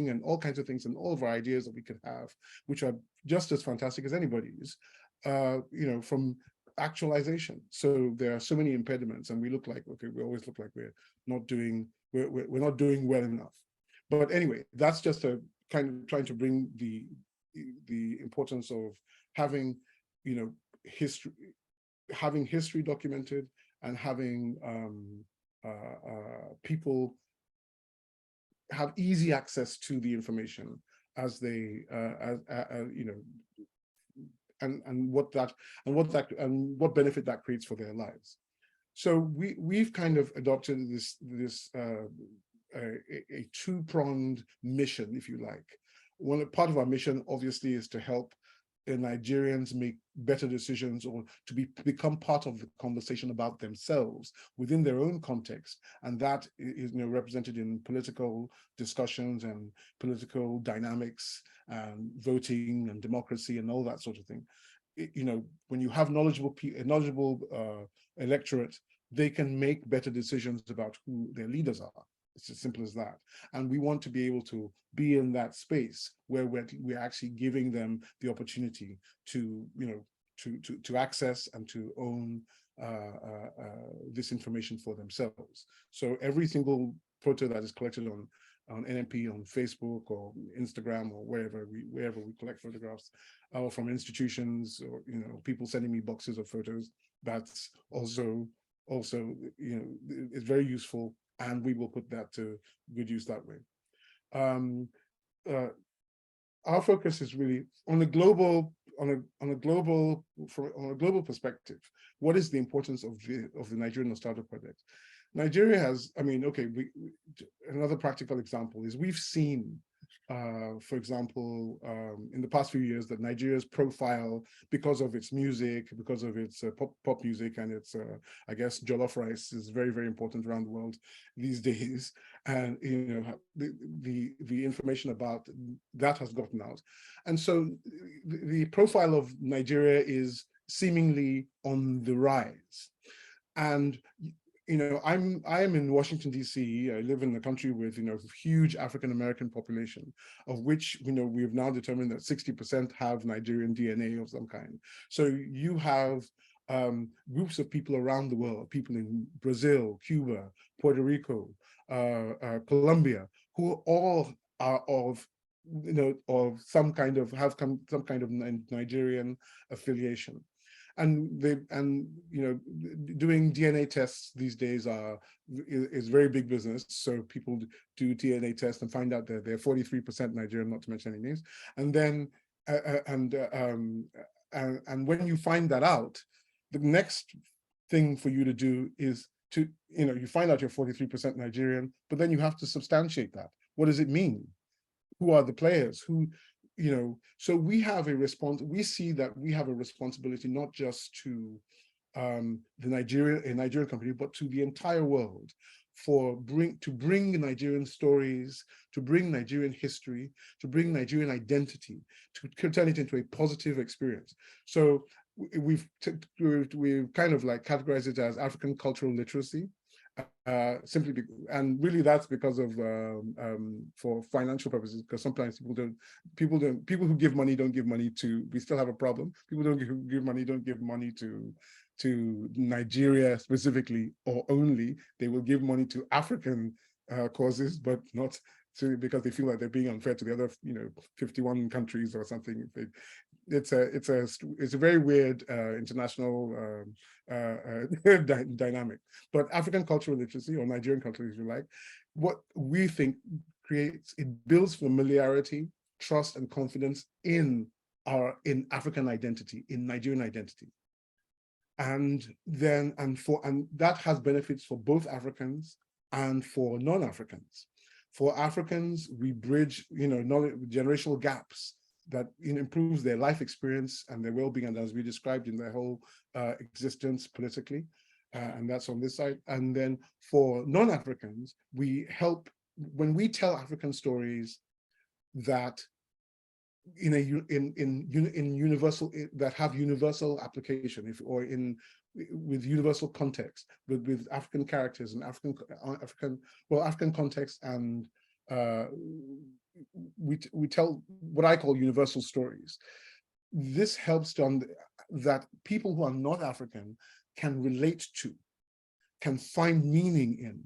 and all kinds of things, and all of our ideas that we could have, which are just as fantastic as anybody's, from actualization. So there are so many impediments, and we always look like we're not doing well enough. But anyway, that's just a kind of trying to bring the importance of having, history documented, and having people have easy access to the information as they, and what benefit that creates for their lives. So we've kind of adopted this a two-pronged mission, if you like. Part of our mission, obviously, is to help Nigerians make better decisions, or to become part of the conversation about themselves within their own context, and that is represented in political discussions and political dynamics and voting and democracy and all that sort of thing. When you have a knowledgeable electorate, they can make better decisions about who their leaders are. It's as simple as that. And we want to be able to be in that space where we're actually giving them the opportunity to, to access and to own this information for themselves. So every single photo that is collected on NMP, on Facebook or Instagram or wherever we collect photographs, or from institutions, or people sending me boxes of photos, that's also is very useful, and we will put that to good use that way. Our focus is really on a global perspective. What is the importance of the Nigerian Nostalgia Project? Nigeria has, another practical example is we've seen for example, in the past few years, that Nigeria's profile, because of its music, because of its pop music and its, I guess, jollof rice is very, very important around the world these days. And, the information about that has gotten out. And so the profile of Nigeria is seemingly on the rise. And I am in Washington, D.C. I live in a country with, huge African-American population, of which, we've now determined that 60% have Nigerian DNA of some kind. So you have groups of people around the world, people in Brazil, Cuba, Puerto Rico, Colombia, who all are of some kind of Nigerian affiliation. And doing DNA tests these days is very big business. So people do DNA tests and find out that they're 43% Nigerian, not to mention any names. And then and when you find that out, the next thing for you to do is to you find out you're 43% Nigerian, but then you have to substantiate that. What does it mean? Who are the players? So we have we see that we have a responsibility, not just to a Nigerian company, but to the entire world, to bring Nigerian stories, to bring Nigerian history, to bring Nigerian identity, to turn it into a positive experience. So we've kind of like categorized it as African cultural literacy. And really that's because of for financial purposes, because sometimes people who give money don't give money to, we still have a problem. People don't give money to Nigeria specifically or only. They will give money to African causes, but not because they feel like they're being unfair to the other 51 countries or something. It's a very weird international dynamic. But African cultural literacy, or Nigerian culture, if you like, what we think builds familiarity, trust, and confidence in African identity, in Nigerian identity. And that has benefits for both Africans and for non-Africans. For Africans, we bridge generational gaps that improves their life experience and their well-being, and as we described in their whole existence politically, and that's on this side. And then for non-Africans, we help when we tell African stories that that have universal application, with universal context, with African characters and African context, and we tell what I call universal stories. This helps that people who are not African can relate to, can find meaning in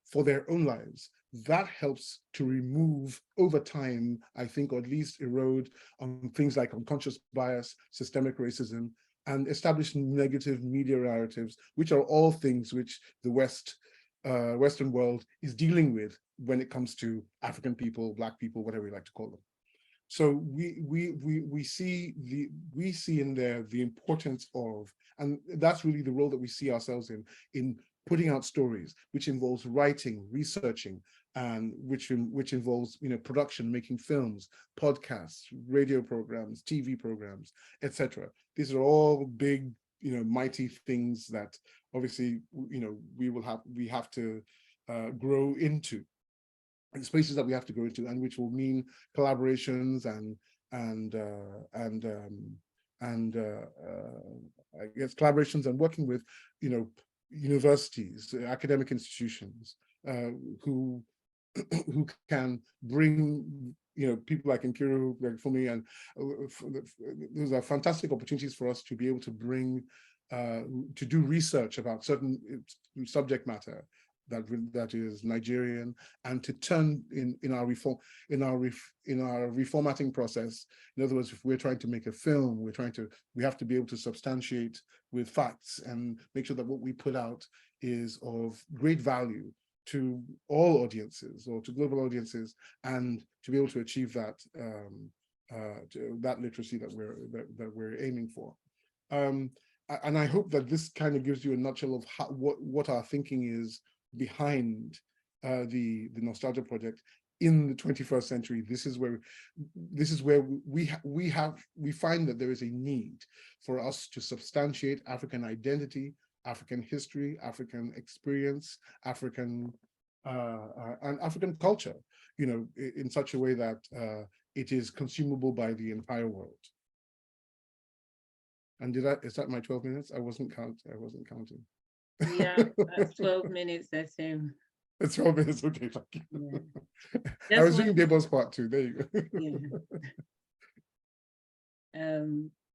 for their own lives. That helps to remove over time, I think, or at least erode on things like unconscious bias, systemic racism, and establish negative media narratives, which are all things which the Western world is dealing with when it comes to African people, Black people, whatever we like to call them. So we see in there the importance of, and that's really the role that we see ourselves in putting out stories, which involves writing, researching, and which involves production, making films, podcasts, radio programs, TV programs, etc. These are all big, mighty things that obviously we have to grow into, and spaces that we have to go into, and which will mean collaborations and I guess collaborations and working with universities, academic institutions who can bring people like Nkiru, like for me, and those are fantastic opportunities for us to be able to bring to do research about certain subject matter that is Nigerian, and to turn in our reformatting process. In other words, if we're trying to make a film, we have to be able to substantiate with facts and make sure that what we put out is of great value to all audiences, or to global audiences, and to be able to achieve that that literacy that we're aiming for. And I hope that this kind of gives you a nutshell of what our thinking is behind the Nostalgia Project, in the 21st century, this is where we find that there is a need for us to substantiate African identity, African history, African experience, African and African culture, in such a way that it is consumable by the entire world. And is that my 12 minutes? I wasn't counting. Yeah, that's 12 minutes, that's him. It's 12 minutes, okay, thank you. Yeah. I was doing Debo's part too, there you go. Yeah.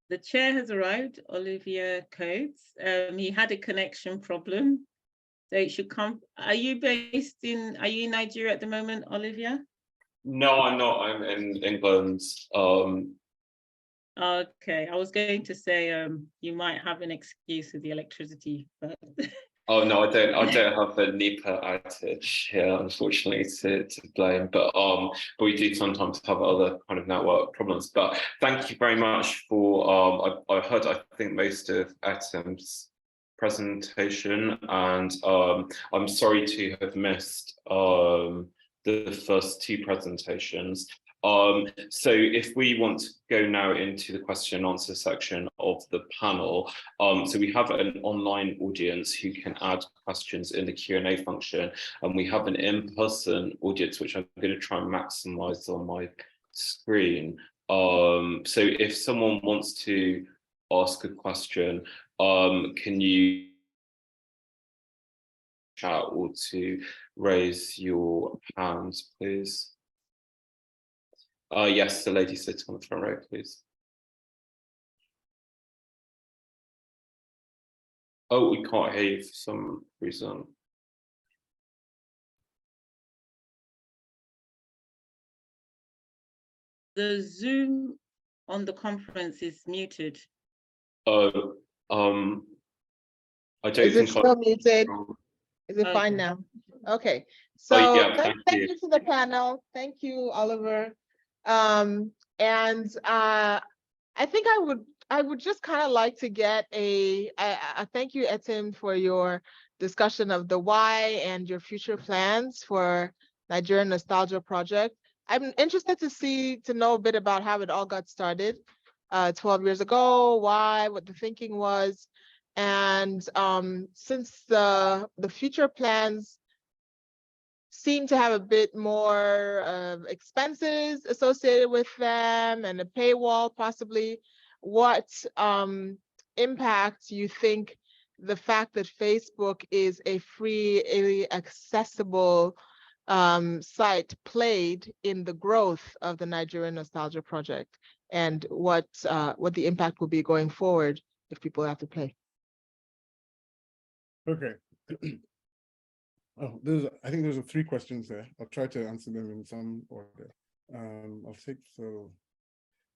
The chair has arrived, Olivier Coates. He had a connection problem, so it should come. Are you in Nigeria at the moment, Olivier? No, I'm not. I'm in England. Okay, I was going to say you might have an excuse with the electricity, but Oh no, I don't have a NEPA outage here, unfortunately, to blame. But we do sometimes have other kind of network problems. But thank you very much for I heard, I think, most of Etem's presentation, and I'm sorry to have missed the first two presentations. So if we want to go now into the question and answer section of the panel, so we have an online audience who can add questions in the Q&A function, and we have an in-person audience, which I'm going to try and maximize on my screen. So if someone wants to ask a question, can you chat or to raise your hand, please? Yes, the lady sitting on the front row, please. Oh, we can't hear you for some reason. the Zoom on the conference is muted. Oh, I don't Is it think still muted? I. Is it fine Okay. now? Okay, Oh, so yeah, thank thank you. you to the panel. Thank you, Oliver. I think I would just kind of like to get a thank you, Etim, for your discussion of the why and your future plans for Nigerian Nostalgia Project. I'm interested to know a bit about how it all got started 12 years ago, why, what the thinking was. And since the future plans seem to have a bit more expenses associated with them and a paywall possibly, what impact you think the fact that Facebook is a freely accessible site played in the growth of the Nigerian Nostalgia Project, and what the impact will be going forward if people have to pay? Okay. Oh, I think there's 3 questions there. I'll try to answer them in some order.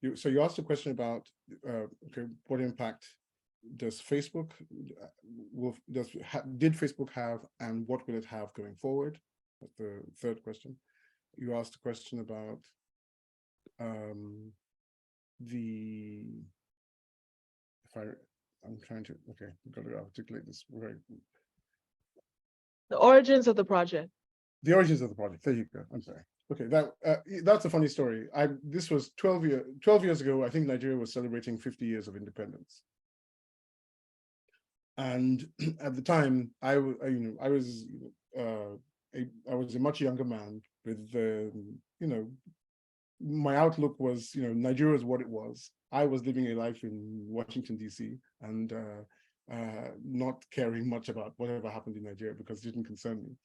So you asked a question about okay, what impact does Facebook did Facebook have, and what will it have going forward? That's the 3rd question. You asked a question about I'm trying to, okay, I've got to articulate this right. The origins of the project. The origins of the project. There you go. I'm sorry. Okay, that's a funny story. This was 12 years ago. I think Nigeria was celebrating 50 years of independence, and at the time, I was a much younger man with my outlook was Nigeria is what it was. I was living a life in Washington D.C. and not caring much about whatever happened in Nigeria because it didn't concern me.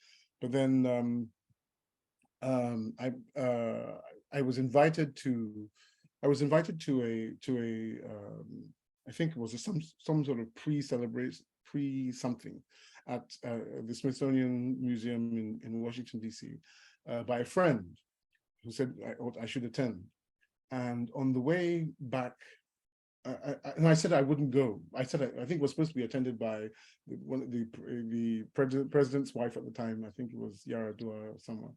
But then I was invited to a I think it was some sort of pre-celebration, pre-something at the Smithsonian Museum in Washington D.C. By a friend who said I should attend. And on the way back, and I said I wouldn't go. I said I think it was supposed to be attended by the president's wife at the time. I think it was Yaradua or someone.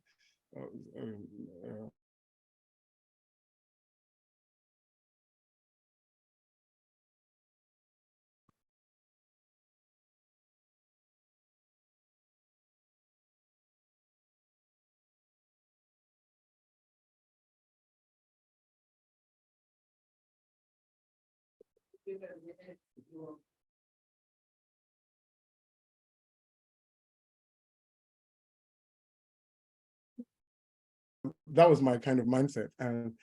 That was my kind of mindset, and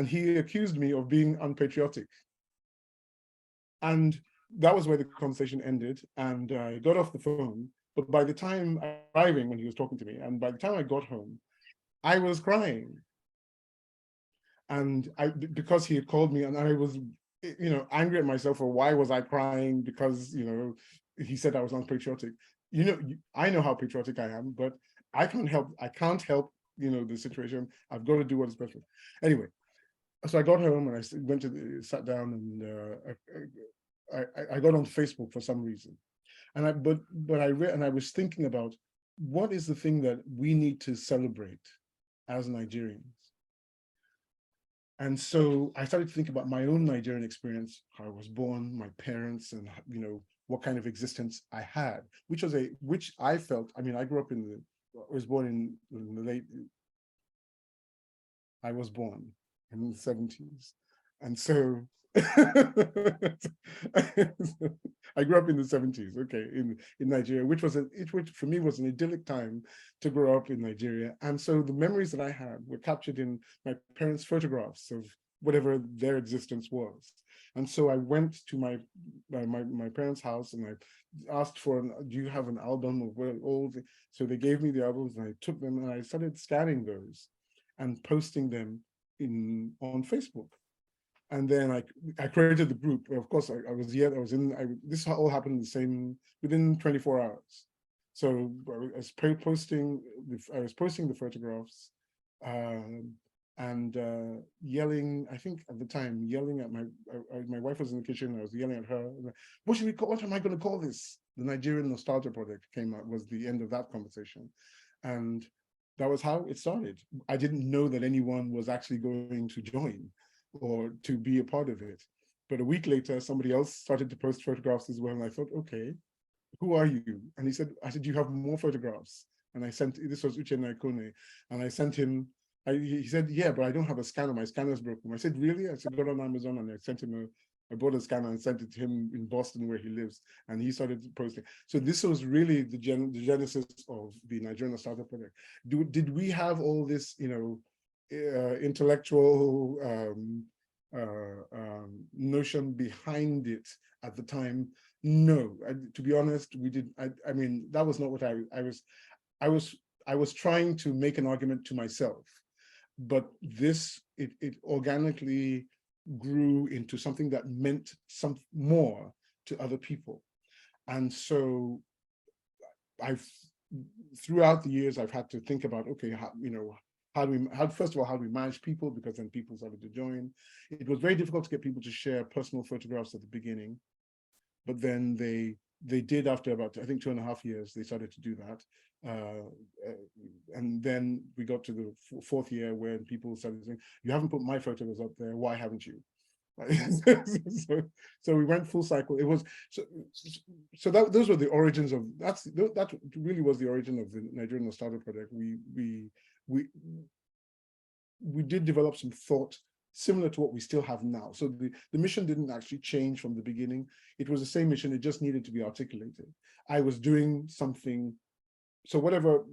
he accused me of being unpatriotic, and that was where the conversation ended. And I got off the phone, but by the time arriving when he was talking to me, and by the time I got home, I was crying. And because he had called me, and I was, angry at myself for why was I crying, because he said I was unpatriotic. I know how patriotic I am, but I can't help the situation. I've got to do what's best for me. Anyway, so I got home and I sat down, and I got on Facebook for some reason, and I was thinking about what is the thing that we need to celebrate as Nigerians. And so I started to think about my own Nigerian experience, how I was born, my parents, and what kind of existence I had, which I felt. I mean, I was born in the late. I was born in the 70s, and so I grew up in the 70s, okay, in Nigeria, which for me was an idyllic time to grow up in Nigeria. And so the memories that I had were captured in my parents' photographs of whatever their existence was. And so I went to my parents' house, and I asked do you have an album of old? So they gave me the albums, and I took them and I started scanning those and posting them on Facebook. And then I created the group. Of course, this all happened within 24 hours. So I was posting the photographs, and yelling. I think at the time, yelling at my wife was in the kitchen. I was yelling at her. What am I going to call this? The Nigerian Nostalgia Project came out, was the end of that conversation. And that was how it started. I didn't know that anyone was actually going to join or to be a part of it. But a week later, somebody else started to post photographs as well. And I thought, okay, who are you? And I said, you have more photographs. And this was Uche Naikone. And I sent him, he said, yeah, but I don't have a scanner. My scanner's broken. I said, really? I said, go on Amazon, and I sent him I bought a scanner and sent it to him in Boston, where he lives, and he started posting. So this was really the genesis of the Nigerian Nostalgia Project. Did we have all this, intellectual notion behind it at the time? No, to be honest, we did. I mean, that was not what I was trying to make an argument to myself, but it organically grew into something that meant some more to other people. And so throughout the years, I've had to think about, okay, first of all, how do we manage people? Because then people started to join. It was very difficult to get people to share personal photographs at the beginning, but then they did after about, I think, 2.5 years, they started to do that. And then we got to the 4th year where people started saying, you haven't put my photos up there, why haven't you? So we went full cycle. It was those were the origins of that really was the origin of the Nigerian Nostalgia Project. We did develop some thought similar to what we still have now. So the mission didn't actually change from the beginning. It was the same mission, it just needed to be articulated. I was doing something, so whatever,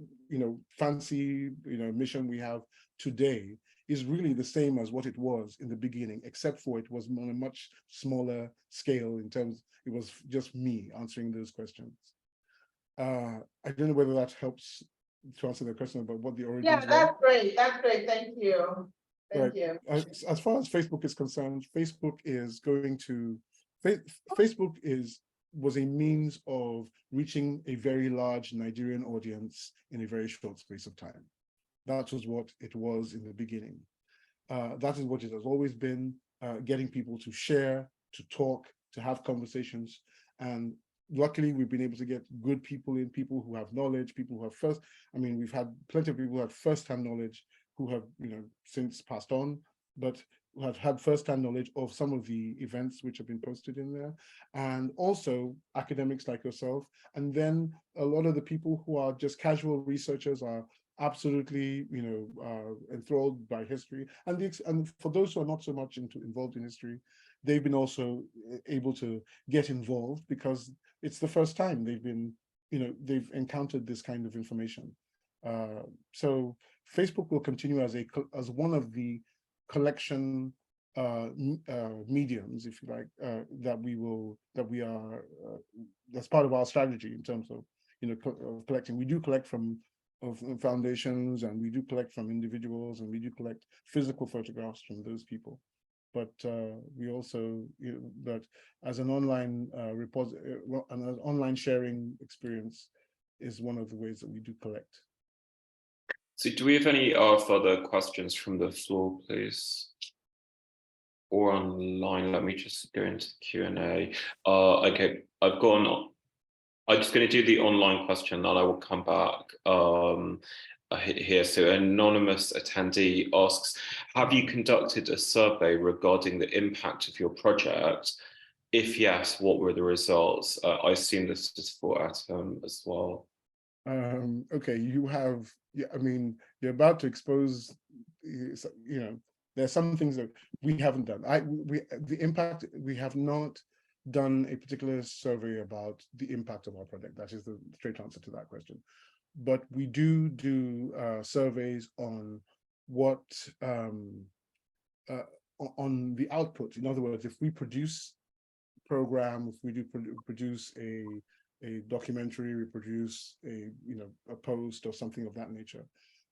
fancy, mission we have today is really the same as what it was in the beginning, except for it was on a much smaller scale in terms, it was just me answering those questions. I don't know whether that helps to answer the question about what the origins were. Yeah, that's great. That's great. Thank you. Thank you. As far as Facebook is concerned, Facebook was a means of reaching a very large Nigerian audience in a very short space of time. That was what it was in the beginning. That is what it has always been, getting people to share, to talk, to have conversations. And luckily, we've been able to get good people in, people who have knowledge, people who have we've had plenty of people who have first-hand knowledge, who have since passed on, but who have had first-hand knowledge of some of the events which have been posted in there, and also academics like yourself. And then a lot of the people who are just casual researchers are absolutely enthralled by history. And for those who are not so much involved in history, they've been also able to get involved because it's the first time they've been, they've encountered this kind of information. So Facebook will continue as one of the collection mediums, if you like, that's part of our strategy in terms of collecting. We do collect from foundations, and we do collect from individuals, and we do collect physical photographs from those people. But we also, but as an online an online sharing experience is one of the ways that we do collect. So do we have any further questions from the floor, please? Or online? Let me just go into the Q&A. Okay, I'm just going to do the online question, and I will come back here. So anonymous attendee asks, have you conducted a survey regarding the impact of your project? If yes, what were the results? I assume this is for Atom as well. Okay, you have, I mean, you're about to expose, there's some things that we haven't done. The impact, we have not done a particular survey about the impact of our project. That is the straight answer to that question. But we do surveys on what, on the output. In other words, if we produce program, if we do produce a documentary, we produce a post or something of that nature,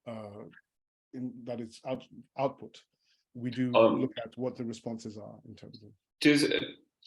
that it's output, we do look at what the responses are in terms of.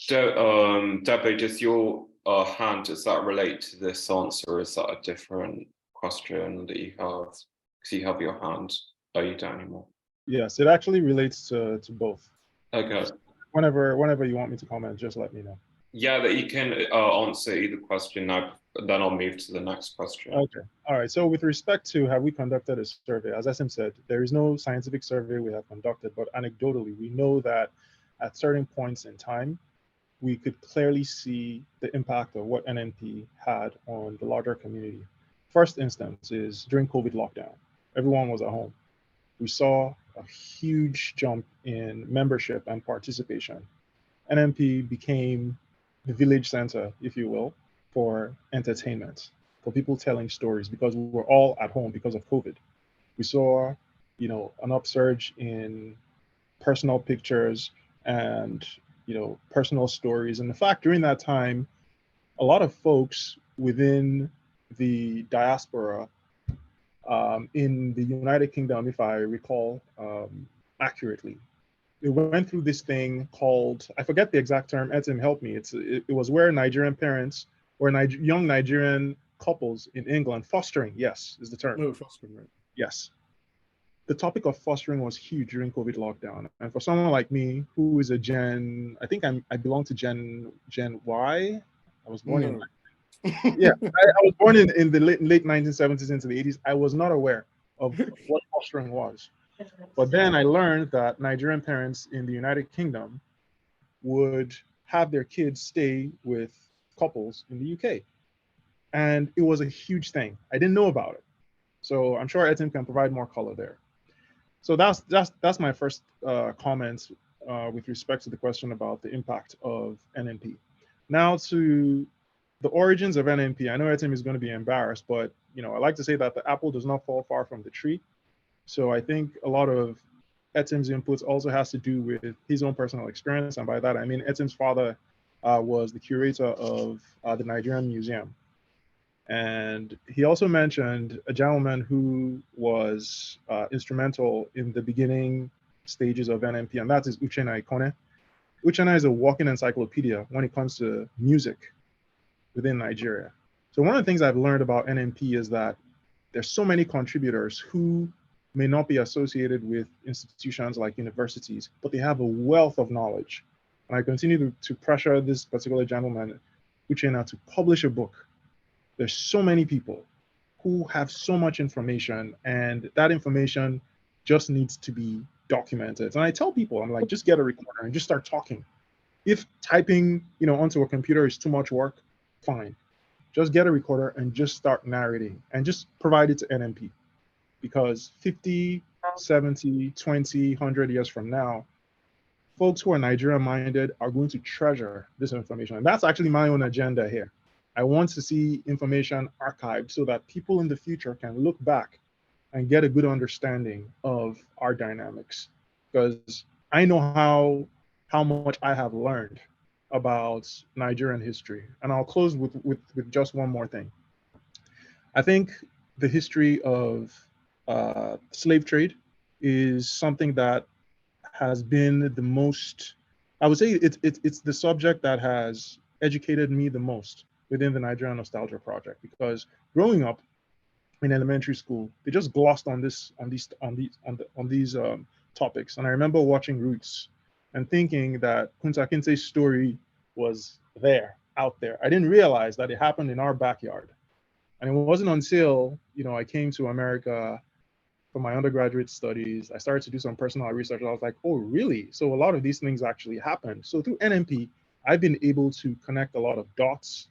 Debo, does your hand, does that relate to this answer, or is that a different question that you have? Because you have your hand. Oh, you don't anymore. Yes, it actually relates to both. Okay. Whenever you want me to comment, just let me know. Yeah, that you can answer either question now, then I'll move to the next question. Okay. All right. So with respect to have we conducted a survey, as Asim said, there is no scientific survey we have conducted, but anecdotally, we know that at certain points in time, we could clearly see the impact of what NNP had on the larger community. First instance is during COVID lockdown. Everyone was at home. We saw a huge jump in membership and participation. NNP became the village center, if you will, for entertainment, for people telling stories, because we were all at home because of COVID. We saw, an upsurge in personal pictures and, personal stories. And in fact, during that time, a lot of folks within the diaspora in the United Kingdom, if I recall accurately, it went through this thing called, I forget the exact term, Etim, help me. It was where Nigerian parents or young Nigerian couples in England, fostering, yes, is the term. No, fostering, right. Yes. The topic of fostering was huge during COVID lockdown. And for someone like me, who is a I think I belong to Gen Y. I was born in, yeah, I was born in the late 1970s into the 80s. I was not aware of what fostering was. But then I learned that Nigerian parents in the United Kingdom would have their kids stay with couples in the UK. And it was a huge thing. I didn't know about it. So I'm sure Etim can provide more color there. So that's my first comment with respect to the question about the impact of NNP. Now to the origins of NNP. I know Etim is going to be embarrassed, but I like to say that the apple does not fall far from the tree. So I think a lot of Etim's inputs also has to do with his own personal experience. And by that, I mean Etim's father was the curator of the Nigerian Museum. And he also mentioned a gentleman who was instrumental in the beginning stages of NNP, and that is Uchenna Ikone. Uchenna is a walking encyclopedia when it comes to music within Nigeria. So one of the things I've learned about NNP is that there's so many contributors who may not be associated with institutions like universities, but they have a wealth of knowledge. And I continue to pressure this particular gentleman, Uchenna, to publish a book. There's so many people who have so much information, and that information just needs to be documented. And I tell people, I'm like, just get a recorder and just start talking. If typing, onto a computer is too much work, fine. Just get a recorder and just start narrating and just provide it to NNP. Because 50, 70, 20, 100 years from now, folks who are Nigeria minded are going to treasure this information. And that's actually my own agenda here. I want to see information archived so that people in the future can look back and get a good understanding of our dynamics. Because I know how much I have learned about Nigerian history. And I'll close with just one more thing. I think the history of slave trade is something that has been the most, I would say it's the subject that has educated me the most within the Nigerian Nostalgia Project, because growing up in elementary school, they just glossed on these topics. And I remember watching Roots and thinking that Kunta Kinte's story was out there. I didn't realize that it happened in our backyard. And it wasn't until, I came to America for my undergraduate studies, I started to do some personal research. And I was like, oh, really? So a lot of these things actually happened. So through NMP, I've been able to connect a lot of dots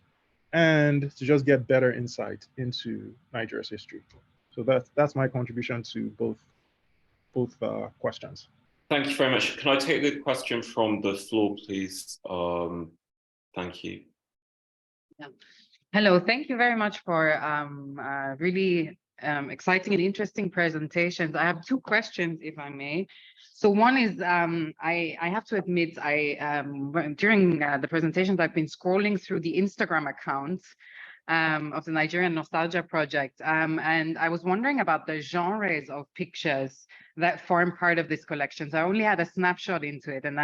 and to just get better insight into Nigeria's history. So that's my contribution to both questions. Thank you very much. Can I take the question from the floor, please? Thank you. Yeah. Hello, thank you very much for really exciting and interesting presentations. I have two questions, if I may. So one is, I have to admit, during the presentations, I've been scrolling through the Instagram accounts of the Nigerian Nostalgia Project. And I was wondering about the genres of pictures that form part of this collection. So I only had a snapshot into it, and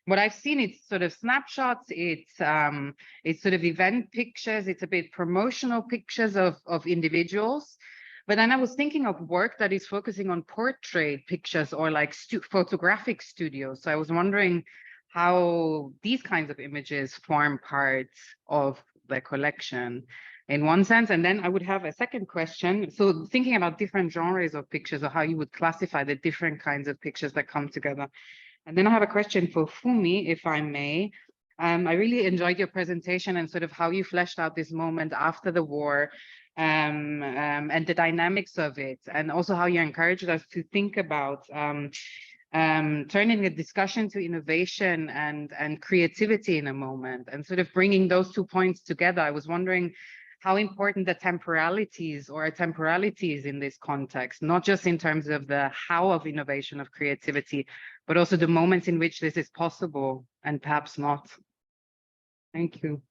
what I've seen, it's sort of snapshots, it's sort of event pictures, it's a bit promotional pictures of individuals. But then I was thinking of work that is focusing on portrait pictures or like photographic studios. So I was wondering how these kinds of images form part of the collection in one sense. And then I would have a second question. So thinking about different genres of pictures or how you would classify the different kinds of pictures that come together. And then I have a question for Fumi, if I may. I really enjoyed your presentation and sort of how you fleshed out this moment after the war and the dynamics of it, and also how you encouraged us to think about turning the discussion to innovation and creativity in a moment, and sort of bringing those 2 points together. I was wondering how important the temporalities in this context, not just in terms of the how of innovation, of creativity, but also the moments in which this is possible and perhaps not. Thank you.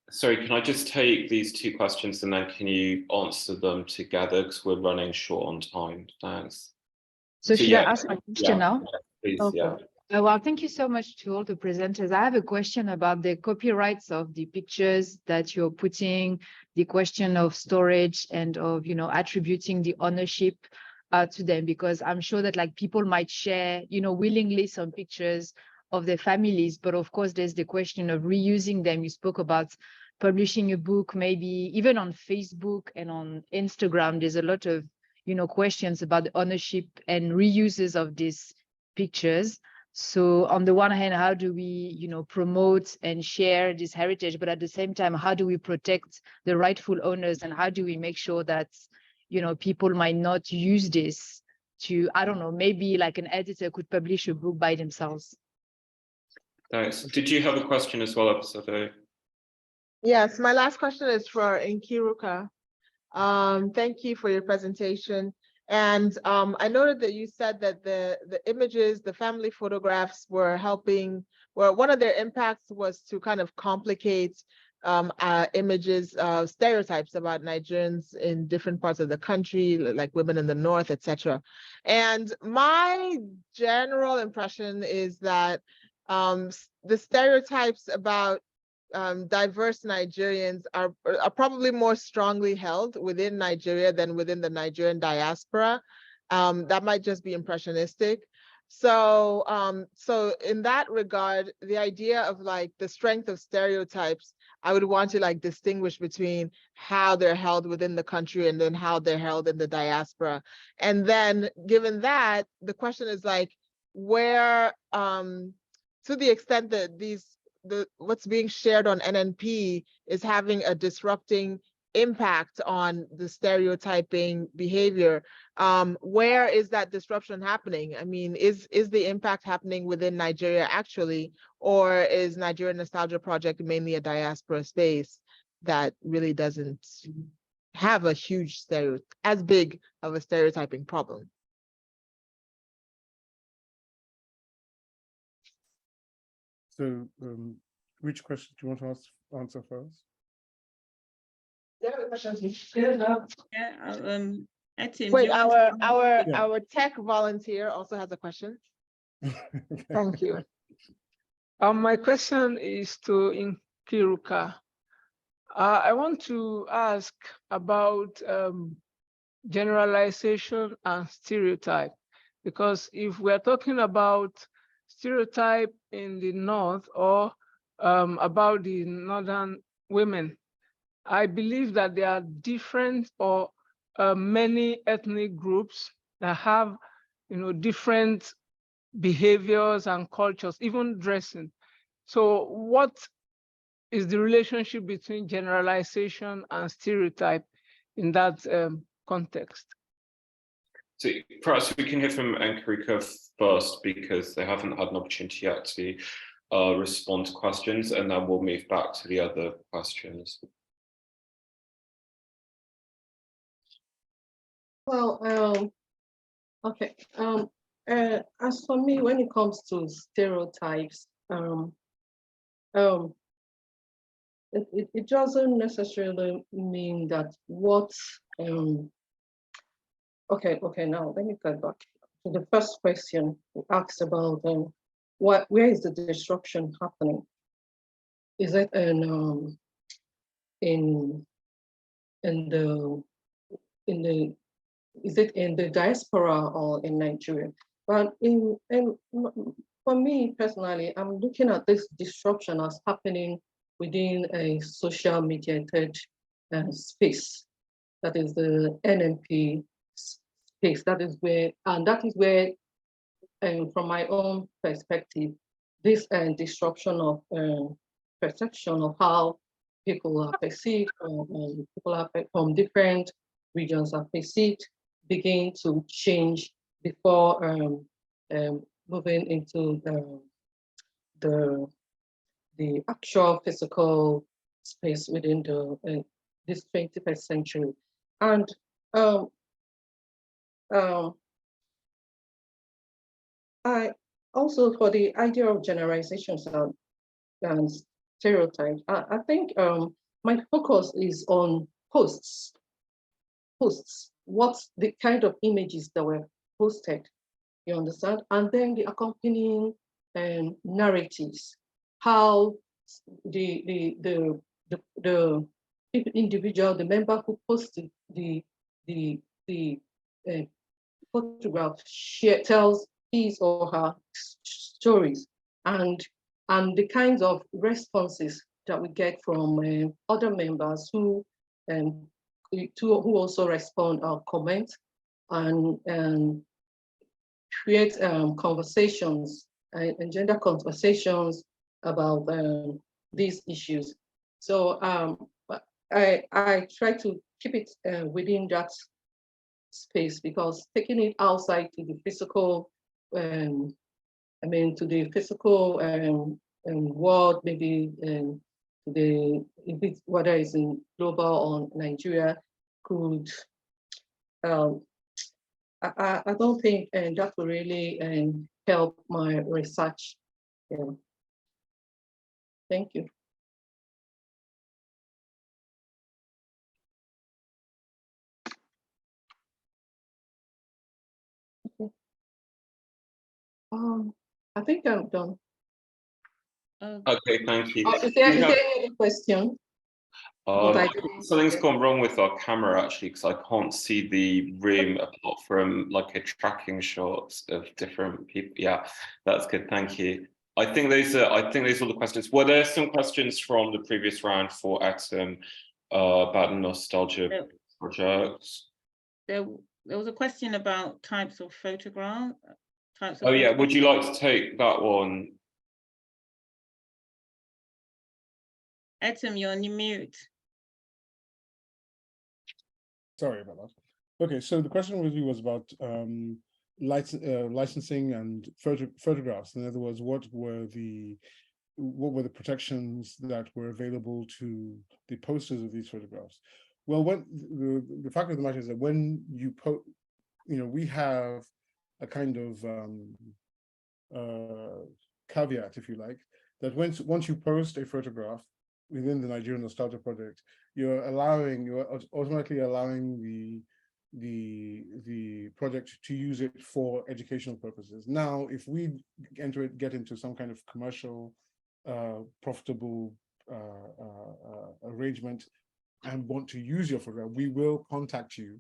Sorry, can I just take these two questions and then can you answer them together, because we're running short on time. Thanks. So should I ask my question now? Please, okay. yeah. Well, thank you so much to all the presenters. I have a question about the copyrights of the pictures that you're putting, the question of storage and of, attributing the ownership to them, because I'm sure that like people might share, willingly some pictures of their families, but of course there's the question of reusing them. You spoke about publishing a book, maybe even on Facebook and on Instagram, there's a lot of, questions about the ownership and reuses of these pictures. So on the one hand, how do we, promote and share this heritage, but at the same time, how do we protect the rightful owners, and how do we make sure that, people might not use this to, I don't know, maybe like an editor could publish a book by themselves. Thanks. Did you have a question as well, Episode? Yes, my last question is for Nkiruka. Thank you for your presentation. And I noted that you said that the images, the family photographs were helping, well, one of their impacts was to kind of complicate images, stereotypes about Nigerians in different parts of the country, like women in the North, etc. And my general impression is that the stereotypes about diverse Nigerians are probably more strongly held within Nigeria than within the Nigerian diaspora. That might just be impressionistic. So, so in that regard, the idea of like the strength of stereotypes, I would want to like distinguish between how they're held within the country and then how they're held in the diaspora. And then given that, the question is like, where, to the extent that what's being shared on NNP is having a disrupting impact on the stereotyping behavior. Where is that disruption happening? I mean, is the impact happening within Nigeria actually, or is Nigerian Nostalgia Project mainly a diaspora space that really doesn't have a huge as big of a stereotyping problem? So, which question do you want to answer first? Yeah, Etim, Wait, do you want to- our tech volunteer also has a question. Thank you. My question is to Nkiruka. I want to ask about generalization and stereotype, because if we're talking about stereotype in the North or about the Northern women, I believe that there are different or many ethnic groups that have, different behaviors and cultures, even dressing. So what is the relationship between generalization and stereotype in that context? So perhaps we can hear from Nkiruka first, because they haven't had an opportunity yet to respond to questions, and then we'll move back to the other questions. Well, okay. As for me, when it comes to stereotypes, it doesn't necessarily mean that what. Okay. Now let me get back to the first question you asked about where is the disruption happening? Is it in the is it in the diaspora or in Nigeria? But for me personally, I'm looking at this disruption as happening within a social mediated space. That is the NMP space. That is where, from my own perspective, this disruption of perception of how people are perceived, people are from different regions are perceived, begin to change before moving into the actual physical space within this 21st century. And I also, for the idea of generalizations and stereotypes, I think my focus is on posts, what's the kind of images that were posted, you understand? And then the accompanying narratives, how the individual, the member who posted the photograph tells his or her stories, and the kinds of responses that we get from other members who also respond or comment and create conversations and gender conversations about these issues. So I try to keep it within that space, because taking it outside to the physical, to the physical world, maybe whether it's in global or Nigeria, could I don't think that will really help my research. Yeah. Thank you. Okay. I think I'm done. Okay, thank you. Is there any other question? Something's gone wrong with our camera actually, because I can't see the room apart from like a tracking shot of different people. Yeah, that's good. Thank you. I think those are the questions. Were there some questions from the previous round for Etim about nostalgia projects? There was a question about types of photograph. Oh yeah, would you like to take that one? Etim, you're on mute. Sorry about that. Okay, so the question really was about licensing and photographs. In other words, what were the protections that were available to the posters of these photographs? Well, when the fact of the matter is that when you we have a kind of caveat, if you like, that once you post a photograph within the Nigerian Nostalgia Project, you're automatically allowing the project to use it for educational purposes. Now, if we get into some kind of commercial, profitable arrangement and want to use your photograph, we will contact you.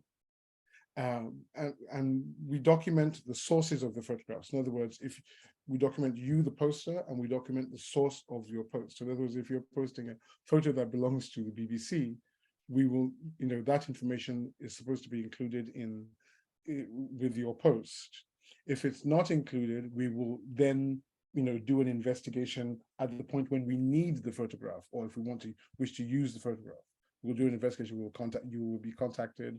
And we document the sources of the photographs. In other words, if we document you, the poster, and we document the source of your post. So in other words, if you're posting a photo that belongs to the BBC, we will, that information is supposed to be included with your post. If it's not included, we will then, do an investigation at the point when we need the photograph, or if we wish to use the photograph. We'll do an investigation, you will be contacted,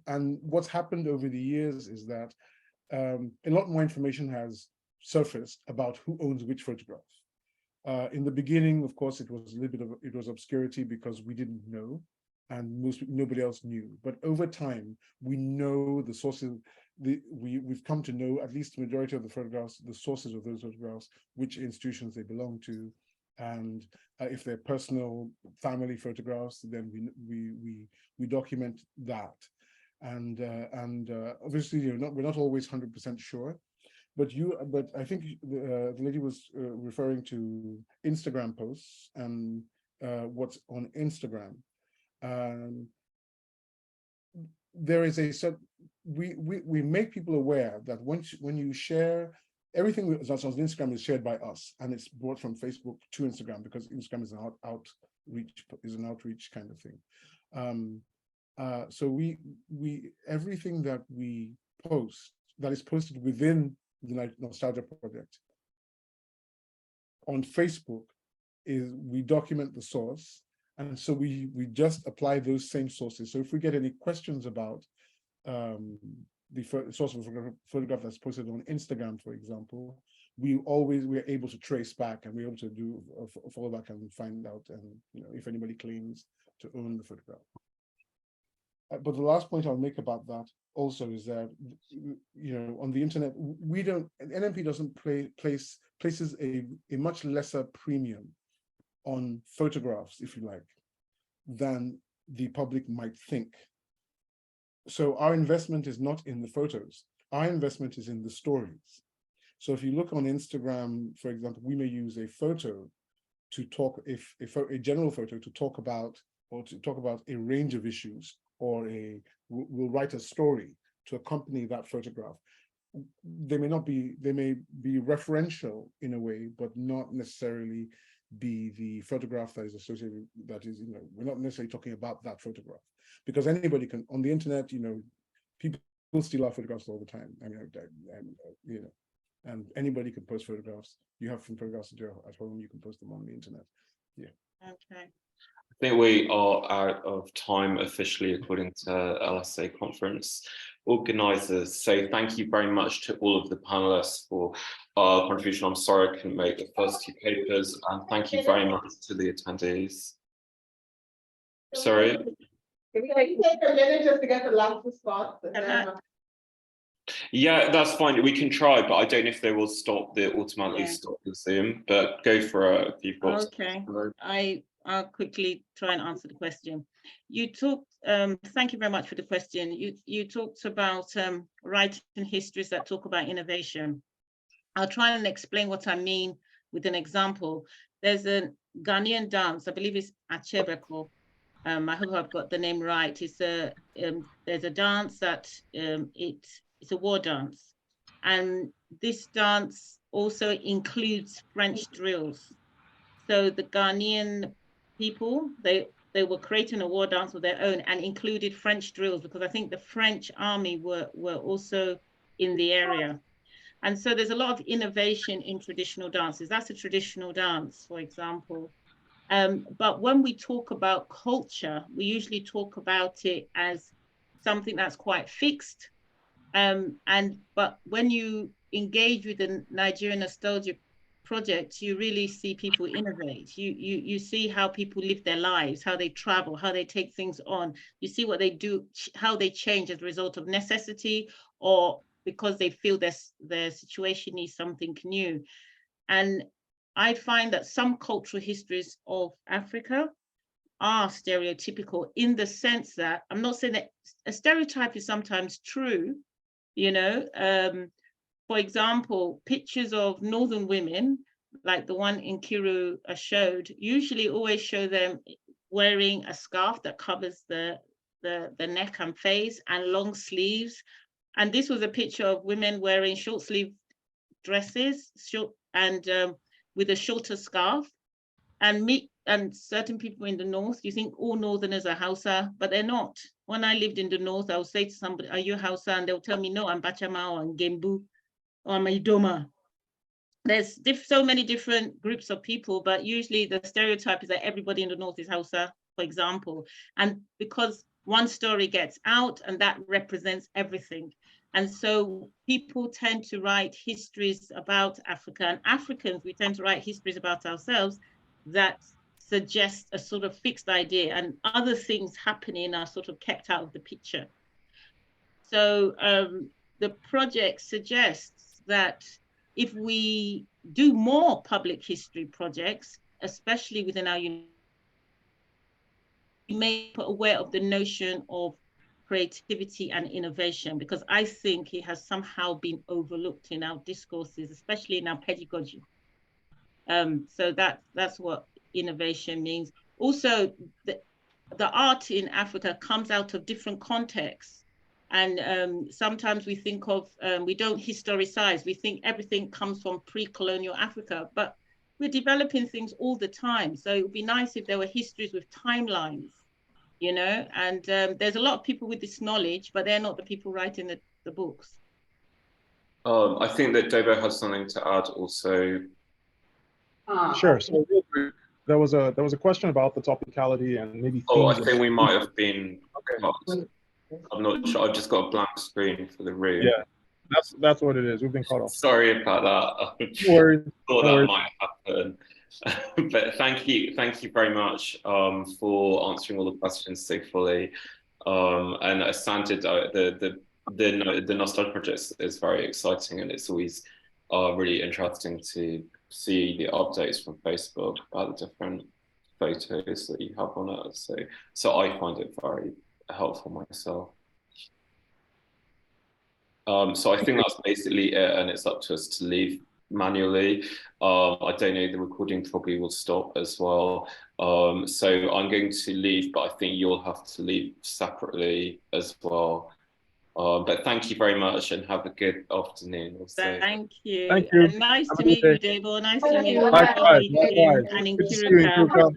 and what's happened over the years is that a lot more information has surfaced about who owns which photograph. In the beginning, of course, it was a little bit of obscurity because we didn't know, and nobody else knew. But over time, we know the sources. We've come to know at least the majority of the photographs, the sources of those photographs, which institutions they belong to, and if they're personal family photographs, then we document that. And obviously, we're not always 100% sure. But I think the lady was referring to Instagram posts and what's on Instagram. There is we make people aware that when you share, everything that's on Instagram is shared by us, and it's brought from Facebook to Instagram because Instagram is an outreach kind of thing. So everything that we post that is posted within the Nostalgia Project on Facebook we document the source, and so we just apply those same sources. So if we get any questions about the source of a photograph that's posted on Instagram, for example, we're able to trace back, and we're able to do a follow back and find out, and if anybody claims to own the photograph. But the last point I'll make about that also is that, on the internet, NMP doesn't places a much lesser premium on photographs, if you like, than the public might think. So our investment is not in the photos. Our investment is in the stories. So if you look on Instagram, for example, we may use a photo to talk, a general photo to talk about a range of issues, or we'll write a story to accompany that photograph. They may be referential in a way, but not necessarily be the photograph that is associated, we're not necessarily talking about that photograph, because anybody can, on the internet, people steal our photographs all the time. And anybody can post photographs. You have some photographs at home, you can post them on the internet. Yeah. Okay. I think we are out of time officially, according to LSA conference organisers. So thank you very much to all of the panelists for our contribution. I'm sorry I couldn't make the first two papers, and thank you very much to the attendees. Sorry. Can we take a minute just to get the last response? Yeah, that's fine. We can try, but I don't know if they will automatically stop the Zoom. But go for it if you've got. Okay. I'll quickly try and answer the question. You talked, thank you very much for the question. You talked about writing histories that talk about innovation. I'll try and explain what I mean with an example. There's a Ghanaian dance, I believe it's Achebeko. I hope I've got the name right. It's there's a dance that it's a war dance. And this dance also includes French drills. So the Ghanaian people, they were creating a war dance of their own and included French drills, because I think the French army were also in the area. And so there's a lot of innovation in traditional dances. That's a traditional dance, for example. But when we talk about culture, we usually talk about it as something that's quite fixed. But when you engage with the Nigerian Nostalgia Project, you really see people innovate. You see how people live their lives, how they travel, how they take things on. You see what they do, how they change as a result of necessity or because they feel their situation needs something new. And I find that some cultural histories of Africa are stereotypical in the sense that, I'm not saying that a stereotype is sometimes true, you know. For example, pictures of Northern women, like the one in Kiru showed, usually always show them wearing a scarf that covers the neck and face and long sleeves. And this was a picture of women wearing short sleeve dresses, with a shorter scarf. And certain people in the north, you think all Northerners are Hausa, but they're not. When I lived in the north, I would say to somebody, "Are you Hausa?" And they'll tell me, "No, I'm Bachama or I'm Gembu or I'm Idoma." There's so many different groups of people, but usually the stereotype is that everybody in the north is Hausa, for example. And because one story gets out and that represents everything. And so people tend to write histories about Africa, and Africans, we tend to write histories about ourselves that suggest a sort of fixed idea, and other things happening are sort of kept out of the picture. So the project suggests that if we do more public history projects, especially within our university, we may be aware of the notion of creativity and innovation, because I think it has somehow been overlooked in our discourses, especially in our pedagogy. So that's what innovation means. Also, the art in Africa comes out of different contexts. And sometimes we think of, we don't historicize, we think everything comes from pre-colonial Africa, but we're developing things all the time. So it would be nice if there were histories with timelines, you know, and there's a lot of people with this knowledge, but they're not the people writing the books. I think that Debo has something to add also. Sure. So real quick, there was a question about the topicality and maybe. Oh, I think we might have been. Okay. I'm not sure. I've just got a blank screen for the room. Yeah, that's what it is. We've been cut off. Sorry about that. No worries. Thought No that worries. might happen. But thank you very much for answering all the questions so fully. And Asante, the Nostalgia Project is very exciting, and it's always really interesting to see the updates from Facebook about the different photos that you have on it. So I find it very helpful myself. So I think that's basically it, and it's up to us to leave manually. I don't know, the recording probably will stop as well. So I'm going to leave, but I think you'll have to leave separately as well. But thank you very much and have a good afternoon. Also. Thank you. Thank you. And nice to meet you, Debo. Nice to meet you. Likewise. And in Good to see you in Kiruka. Kiruka.